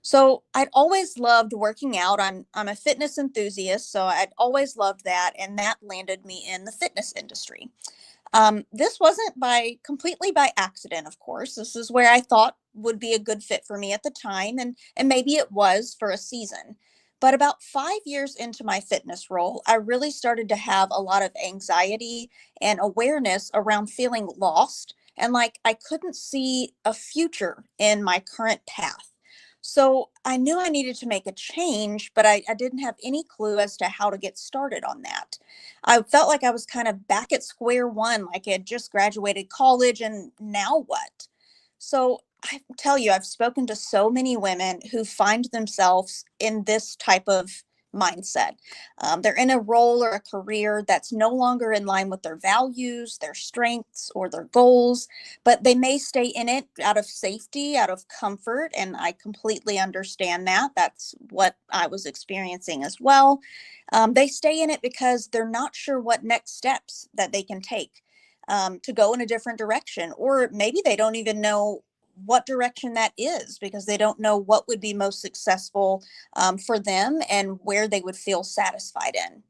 So I'd always loved working out. I'm a fitness enthusiast, so I'd always loved that, and that landed me in the fitness industry. This wasn't completely by accident, of course. This is where I thought would be a good fit for me at the time, and maybe it was for a season. But about 5 years into my fitness role, I really started to have a lot of anxiety and awareness around feeling lost and like I couldn't see a future in my current path. So I knew I needed to make a change, but I didn't have any clue as to how to get started on that. I felt like I was kind of back at square one, like I had just graduated college and now what? So I tell you, I've spoken to so many women who find themselves in this type of mindset. They're in a role or a career that's no longer in line with their values, their strengths, or their goals, but they may stay in it out of safety, out of comfort. And I completely understand that. That's what I was experiencing as well. They stay in it because they're not sure what next steps that they can take to go in a different direction, or maybe they don't even know what direction that is because they don't know what would be most successful for them and where they would feel satisfied in.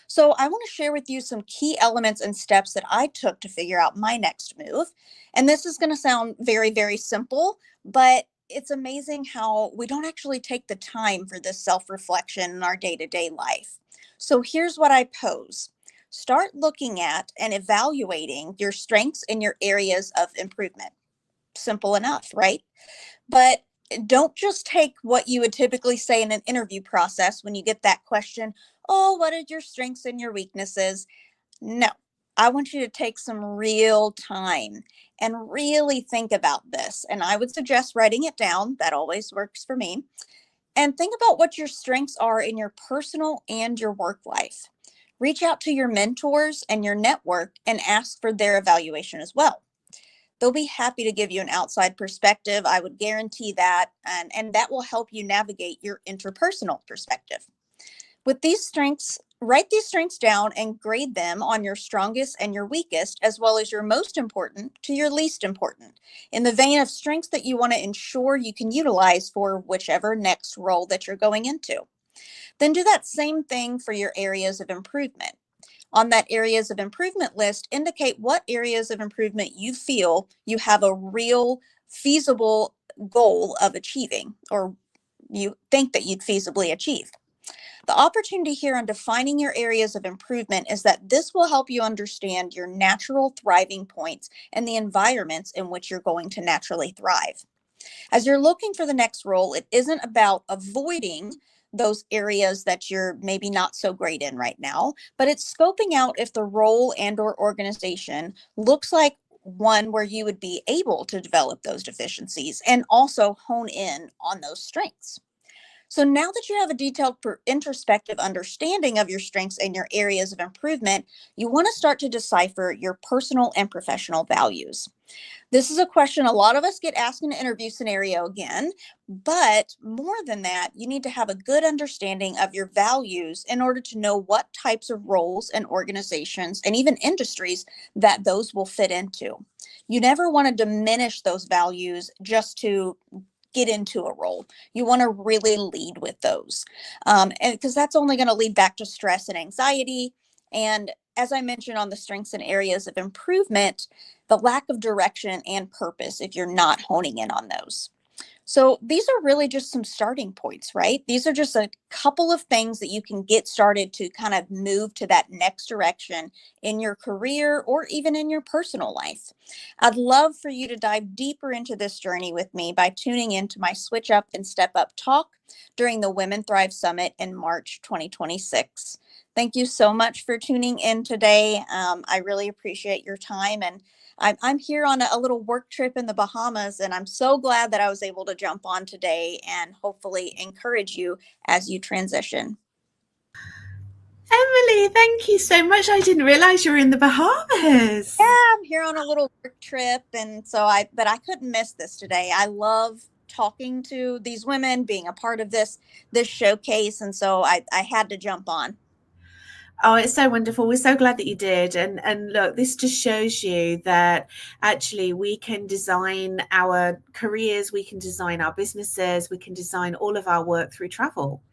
So I want to share with you some key elements and steps that I took to figure out my next move. And this is going to sound very, very simple, but it's amazing how we don't actually take the time for this self-reflection in our day-to-day life. So here's what I pose. Start looking at and evaluating your strengths and your areas of improvement. Simple enough, right? But don't just take what you would typically say in an interview process when you get that question, oh, what are your strengths and your weaknesses? No, I want you to take some real time and really think about this. And I would suggest writing it down. That always works for me. And think about what your strengths are in your personal and your work life. Reach out to your mentors and your network and ask for their evaluation as well. They'll be happy to give you an outside perspective. I would guarantee that. And that will help you navigate your interpersonal perspective. With these strengths Write these strengths down and grade them on your strongest and your weakest, as well as your most important to your least important, in the vein of strengths that you want to ensure you can utilize for whichever next role that you're going into. Then do that same thing for your areas of improvement. On that areas of improvement list, indicate what areas of improvement you feel you have a real feasible goal of achieving, or you think that you'd feasibly achieve. The opportunity here on defining your areas of improvement is that this will help you understand your natural thriving points and the environments in which you're going to naturally thrive. As you're looking for the next role, it isn't about avoiding those areas that you're maybe not so great in right now, but it's scoping out if the role and or organization looks like one where you would be able to develop those deficiencies and also hone in on those strengths. So now that you have a detailed introspective understanding of your strengths and your areas of improvement, you want to start to decipher your personal and professional values. This is a question a lot of us get asked in an interview scenario again, but more than that, you need to have a good understanding of your values in order to know what types of roles and organizations and even industries that those will fit into. You never want to diminish those values just to get into a role. You want to really lead with those, and because that's only going to lead back to stress and anxiety. And as I mentioned on the strengths and areas of improvement, the lack of direction and purpose if you're not honing in on those. So these are really just some starting points, right? These are just a couple of things that you can get started to kind of move to that next direction in your career or even in your personal life. I'd love for you to dive deeper into this journey with me by tuning into my Switch Up and Step Up talk during the Women Thrive Summit in March 2026. Thank you so much for tuning in today. I really appreciate your time, and I'm here on a little work trip in the Bahamas, and I'm so glad that I was able to jump on today and hopefully encourage you as you transition. Emily, thank you so much. I didn't realize you were in the Bahamas. Yeah, I'm here on a little work trip, and but I couldn't miss this today. I love talking to these women, being a part of this showcase, and so I had to jump on. Oh, it's so wonderful. We're so glad that you did. And look, this just shows you that actually we can design our careers, we can design our businesses, we can design all of our work through travel,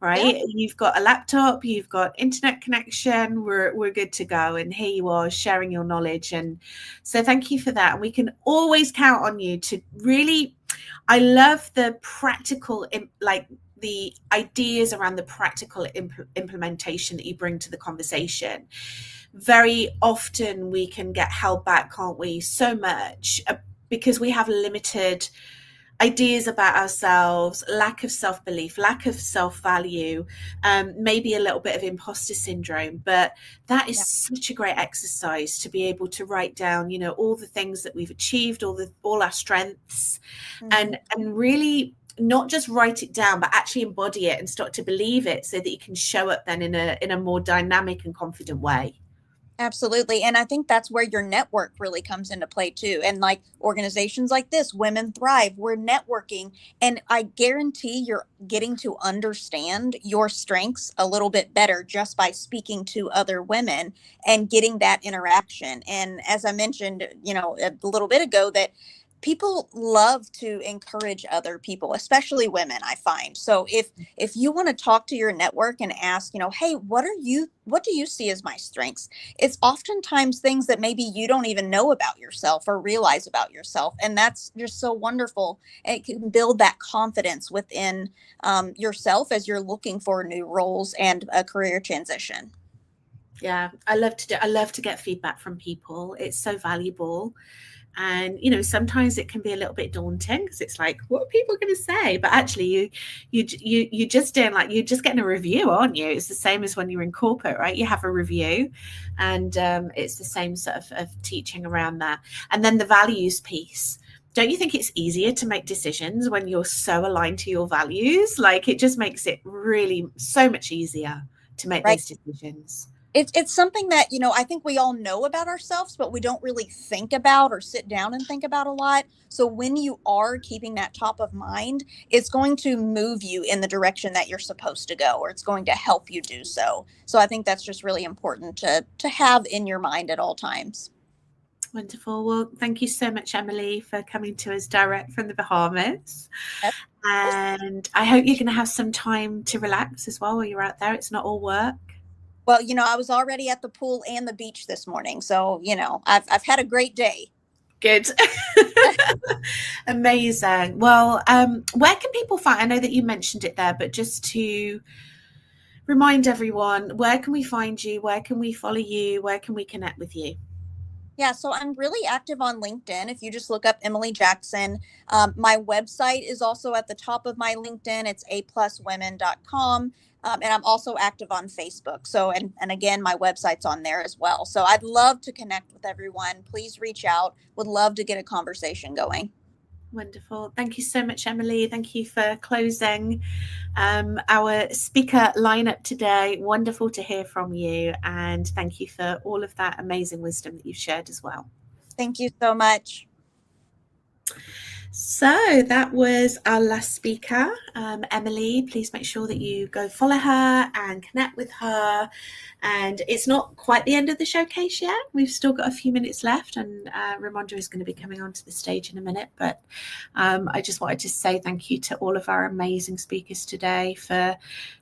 right? Yeah. You've got a laptop, you've got internet connection, we're good to go. And here you are sharing your knowledge. And so thank you for that. And we can always count on you to really, I love the practical, like the ideas around the practical implementation that you bring to the conversation. Very often we can get held back, can't we, so much because we have limited ideas about ourselves, lack of self-belief, lack of self-value, maybe a little bit of imposter syndrome. But that is such a great exercise to be able to write down, you know, all the things that we've achieved, all our strengths, and really not just write it down, but actually embody it and start to believe it so that you can show up then in a more dynamic and confident way. Absolutely. And I think that's where your network really comes into play too. And like organizations like this, Women Thrive, we're networking. And I guarantee you're getting to understand your strengths a little bit better just by speaking to other women and getting that interaction. And as I mentioned, you know, a little bit ago, that people love to encourage other people, especially women, I find. So if you want to talk to your network and ask, you know, hey, what do you see as my strengths? It's oftentimes things that maybe you don't even know about yourself or realize about yourself. And that's just so wonderful. And it can build that confidence within yourself as you're looking for new roles and a career transition. Yeah, I love to get feedback from people. It's so valuable. And, you know, sometimes it can be a little bit daunting because it's like, what are people going to say? But actually, you just don't, like, you're just getting a review, aren't you? It's the same as when you're in corporate, right? You have a review, and it's the same sort of teaching around that. And then the values piece. Don't you think it's easier to make decisions when you're so aligned to your values? Like, it just makes it really so much easier to make those decisions. It's something that, you know, I think we all know about ourselves, but we don't really think about or sit down and think about a lot. So when you are keeping that top of mind, it's going to move you in the direction that you're supposed to go, or it's going to help you do so. So I think that's just really important to have in your mind at all times. Wonderful. Well, thank you so much, Emily, for coming to us direct from the Bahamas. Yep. And I hope you're going to have some time to relax as well while you're out there. It's not all work. Well, you know, I was already at the pool and the beach this morning, so, you know, I've had a great day. Good. Amazing. Well, where can people find, I know that you mentioned it there, but just to remind everyone, where can we find you? Where can we follow you? Where can we connect with you? Yeah, so I'm really active on LinkedIn. If you just look up Emily Jackson, my website is also at the top of my LinkedIn. It's apluswomen.com. And I'm also active on Facebook. So, and again, my website's on there as well. So I'd love to connect with everyone. Please reach out. Would love to get a conversation going. Wonderful. Thank you so much, Emily. Thank you for closing our speaker lineup today. Wonderful to hear from you. And thank you for all of that amazing wisdom that you've shared as well. Thank you so much. So that was our last speaker, Emily. Please make sure that you go follow her and connect with her. And it's not quite the end of the showcase yet. We've still got a few minutes left, and Ramonda is going to be coming onto the stage in a minute. But I just wanted to say thank you to all of our amazing speakers today for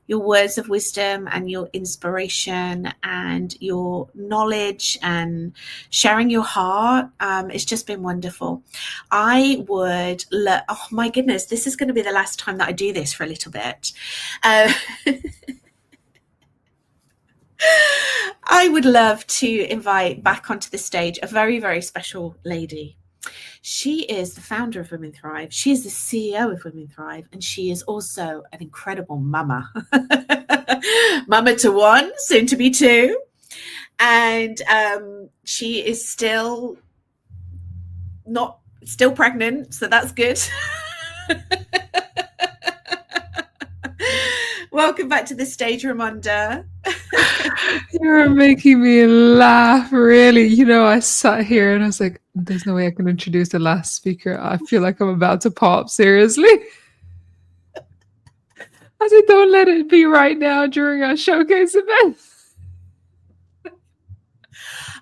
your words of wisdom and your inspiration and your knowledge and sharing your heart. It's just been wonderful. I would oh my goodness, this is going to be the last time that I do this for a little bit. I would love to invite back onto the stage a very, very special lady. She is the founder of Women Thrive. She is the CEO of Women Thrive, and she is also an incredible mama. Mama to one, soon to be two. And she is still pregnant, so that's good. Welcome back to the stage, Ramonda. You're making me laugh, really. You know, I sat here and I was like, there's no way I can introduce the last speaker. I feel like I'm about to pop, seriously. I said, don't let it be right now during our showcase event.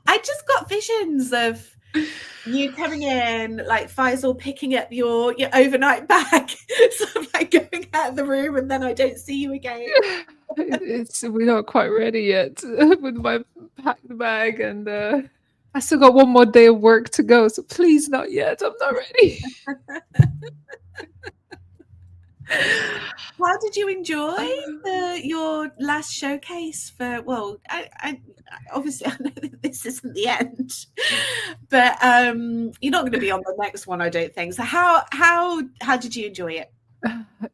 I just got visions of you coming in, like Faisal picking up your overnight bag, sort of like going out of the room, and then I don't see you again. We're not quite ready yet with my packed bag, and I still got one more day of work to go, so please not yet. I'm not ready. How did you enjoy your last showcase? I obviously I know that this isn't the end, but you're not going to be on the next one, I don't think. So how did you enjoy it?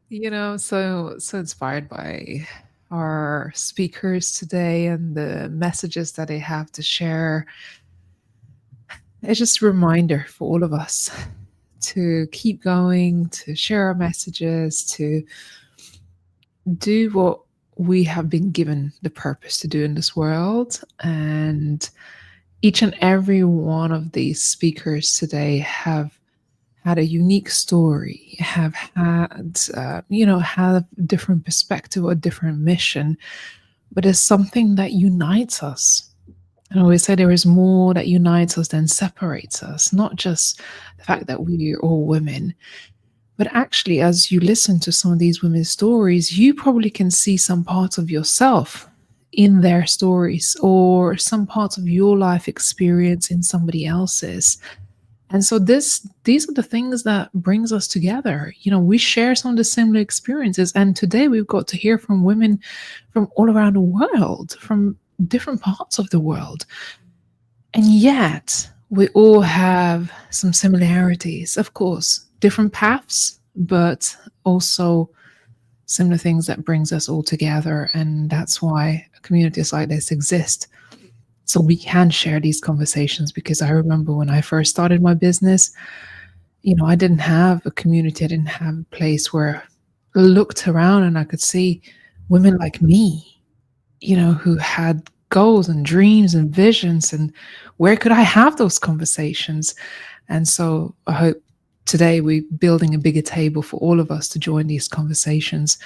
You know, so inspired by our speakers today and the messages that they have to share. It's just a reminder for all of us to keep going, to share our messages, to do what we have been given the purpose to do in this world. And each and every one of these speakers today have had a unique story, have had, have a different perspective or a different mission, but it's something that unites us. I always say there is more that unites us than separates us, not just the fact that we are all women, but actually, as you listen to some of these women's stories, you probably can see some parts of yourself in their stories, or some parts of your life experience in somebody else's. And so these are the things that brings us together. You know, we share some of the similar experiences. And today we've got to hear from women from all around the world, from different parts of the world. And yet we all have some similarities, of course, different paths, but also similar things that brings us all together. And that's why communities like this exist. So we can share these conversations, because I remember when I first started my business, you know, I didn't have a community. I didn't have a place where I looked around and I could see women like me, you know, who had goals and dreams and visions, and where could I have those conversations? And so I hope today we're building a bigger table for all of us to join these conversations,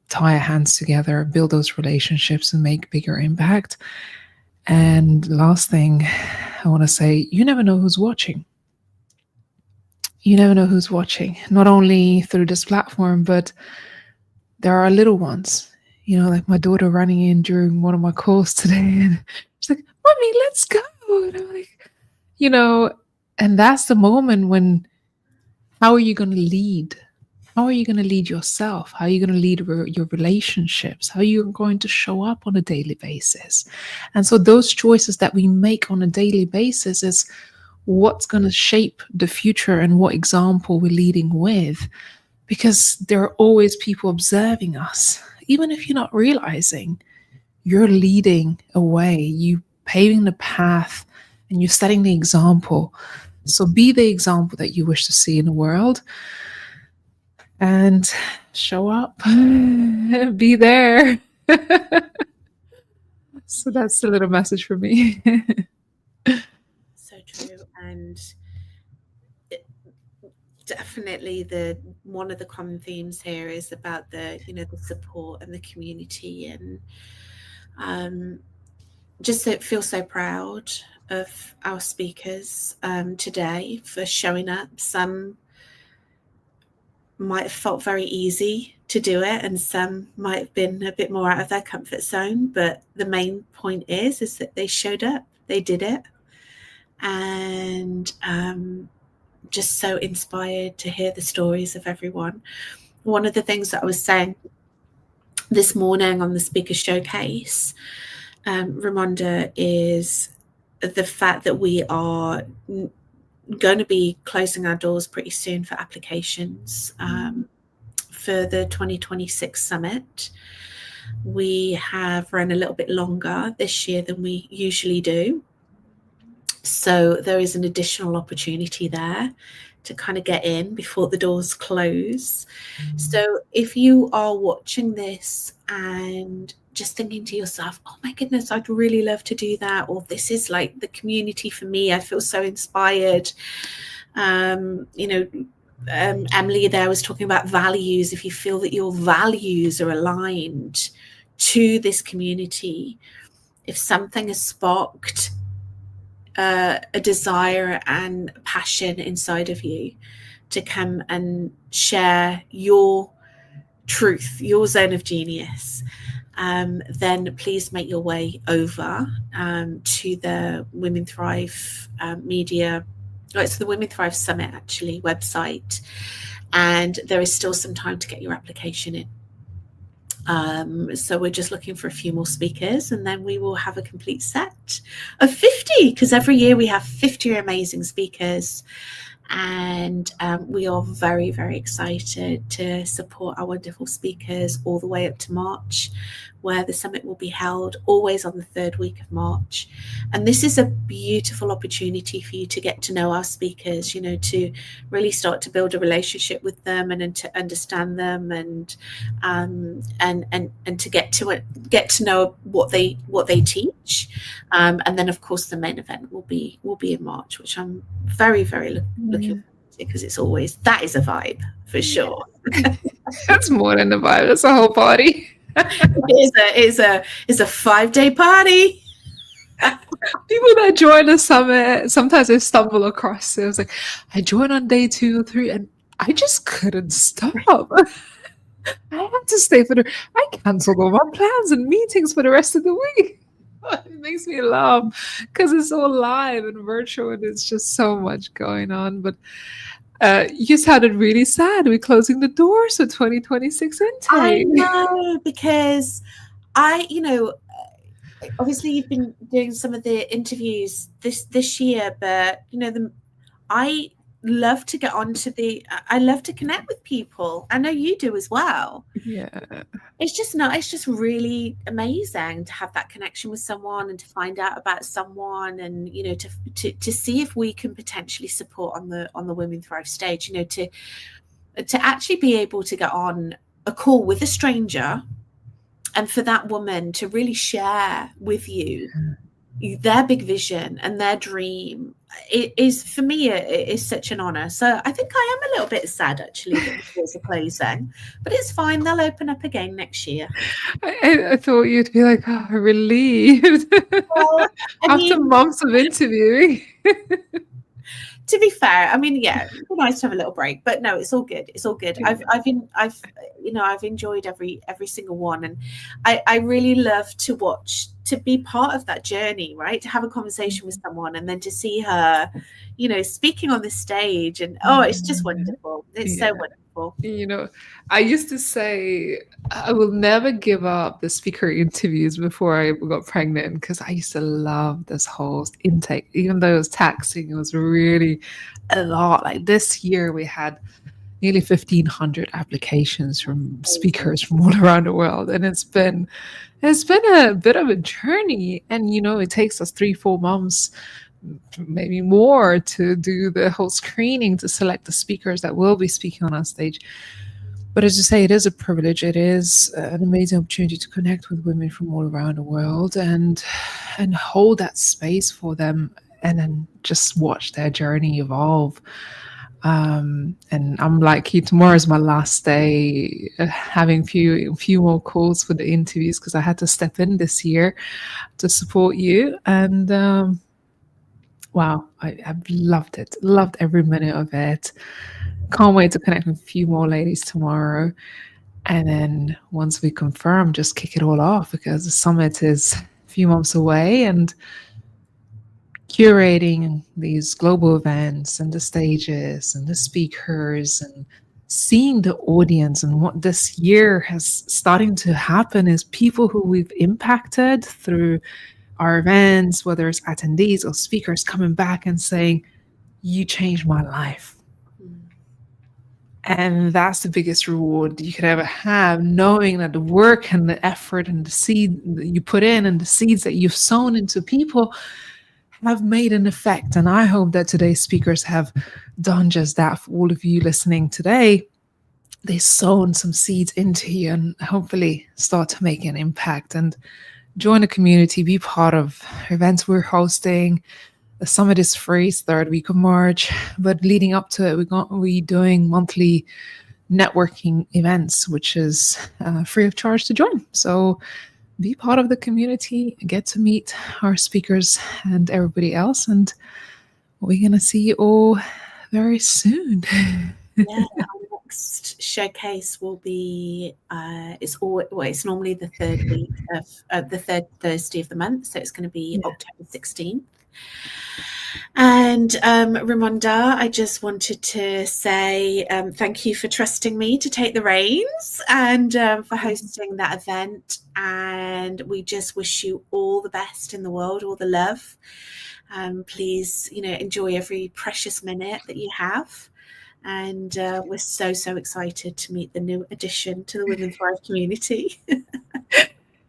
tie our hands together, build those relationships, and make bigger impact. And last thing I want to say, you never know who's watching. You never know who's watching, not only through this platform, but there are little ones, like my daughter running in during one of my calls today. And she's like, Mommy, let's go. And I'm like, and that's the moment when, how are you going to lead? How are you going to lead yourself? How are you going to lead your relationships? How are you going to show up on a daily basis? And so those choices that we make on a daily basis is what's going to shape the future and what example we're leading with, because there are always people observing us. Even if you're not realizing, you're leading a way, you paving the path, and you're setting the example. So be the example that you wish to see in the world, and show up, be there. So that's a little message for me. So true. And definitely one of the common themes here is about the support and the community, and just feel so proud of our speakers today for showing up. Some might have felt very easy to do it, and some might have been a bit more out of their comfort zone, but the main point is that they showed up, they did it, and just so inspired to hear the stories of everyone. One of the things that I was saying this morning on the speaker showcase, Ramonda, is the fact that we are going to be closing our doors pretty soon for applications for the 2026 summit. We have run a little bit longer this year than we usually do, so there is an additional opportunity there to kind of get in before the doors close. So if you are watching this and just thinking to yourself, oh my goodness, I'd really love to do that, or this is like the community for me, I feel so inspired. Emily there was talking about values. If you feel that your values are aligned to this community, if something has sparked a desire and passion inside of you to come and share your truth, your zone of genius, then please make your way over to the Women Thrive Media. It's the Women Thrive Summit actually website, and there is still some time to get your application in. So we're just looking for a few more speakers, and then we will have a complete set of 50, because every year we have 50 amazing speakers. And we are very, very excited to support our wonderful speakers all the way up to March, where the summit will be held, always on the third week of March. And this is a beautiful opportunity for you to get to know our speakers, to really start to build a relationship with them and to understand them, and to get to know what they teach. And then of course the main event will be in March, which I'm very, very looking forward to, because that is a vibe for sure. That's more than a vibe, that's a whole party. It's a 5-day party. People that join the summit, sometimes they stumble across it. It was like, I joined on day 2 or 3 and I just couldn't stop. I had to stay I canceled all my plans and meetings for the rest of the week. It makes me laugh because it's all live and virtual, and it's just so much going on. But you sounded really sad. We're closing the doors for 2026 intake. I know, because obviously you've been doing some of the interviews this year, but I love to get onto I love to connect with people. I know you do as well. Yeah. It's just really amazing to have that connection with someone and to find out about someone, and to see if we can potentially support on the Women Thrive stage, to actually be able to get on a call with a stranger for that woman to really share with you their big vision and their dream, it is, for me, it is such an honor. So I think I am a little bit sad, actually, that the doors are closing, but it's fine. They'll open up again next year. I thought you'd be like, oh, relieved Well, I after mean, months of interviewing. to be fair, I mean, yeah, it'd be nice to have a little break, but no, it's all good. It's all good. Yeah. I've enjoyed every single one, and I really love to be part of that journey, right? To have a conversation with someone, and then to see her, speaking on this stage, and it's just wonderful. It's so wonderful. I used to say I will never give up the speaker interviews before I got pregnant, because I used to love this whole intake. Even though it was taxing, it was really a lot. Like this year we had nearly 1,500 applications from speakers from all around the world, and it's been a bit of a journey. And it takes us 3-4 months, maybe more, to do the whole screening to select the speakers that will be speaking on our stage. But as you say, it is a privilege. It is an amazing opportunity to connect with women from all around the world and hold that space for them, and then just watch their journey evolve. And I'm like you, tomorrow is my last day, having few more calls for the interviews, because I had to step in this year to support you. And wow, I've loved it. Loved every minute of it. Can't wait to connect with a few more ladies tomorrow. And then once we confirm, just kick it all off, because the summit is a few months away, and curating these global events and the stages and the speakers and seeing the audience. And what this year has starting to happen is people who we've impacted through our events, whether it's attendees or speakers, coming back and saying, you changed my life. And that's the biggest reward you could ever have, knowing that the work and the effort and the seed that you put in and the seeds that you've sown into people have made an effect. And I hope that today's speakers have done just that for all of you listening today. They've sown some seeds into you and hopefully start to make an impact. And join the community, be part of events we're hosting. The summit is free, it's third week of March, but leading up to it, we're doing monthly networking events, which is free of charge to join. So be part of the community, get to meet our speakers and everybody else, and we're going to see you all very soon. Yeah, our next showcase will be it's normally the third week of the third Thursday of the month, so it's going to be October 16th. And Ramonda, I just wanted to say thank you for trusting me to take the reins and for hosting that event. And we just wish you all the best in the world, all the love. Please, enjoy every precious minute that you have. And we're so excited to meet the new addition to the Women Thrive community.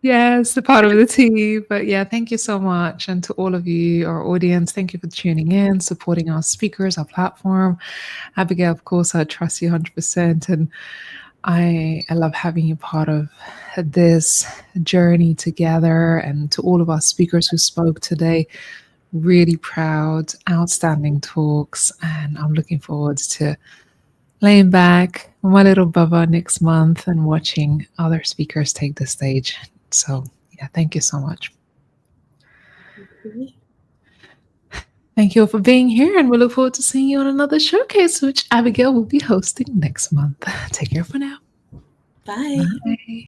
Yes, the part of the team. But yeah, thank you so much. And to all of you, our audience, thank you for tuning in, supporting our speakers, our platform. Abigail, of course, I trust you 100%. And I love having you part of this journey together. And to all of our speakers who spoke today, really proud, outstanding talks. And I'm looking forward to laying back on my little bubba next month and watching other speakers take the stage. So yeah, thank you so much. Thank you all for being here, and we look forward to seeing you on another showcase, which Abigail will be hosting next month. Take care for now. Bye. Bye.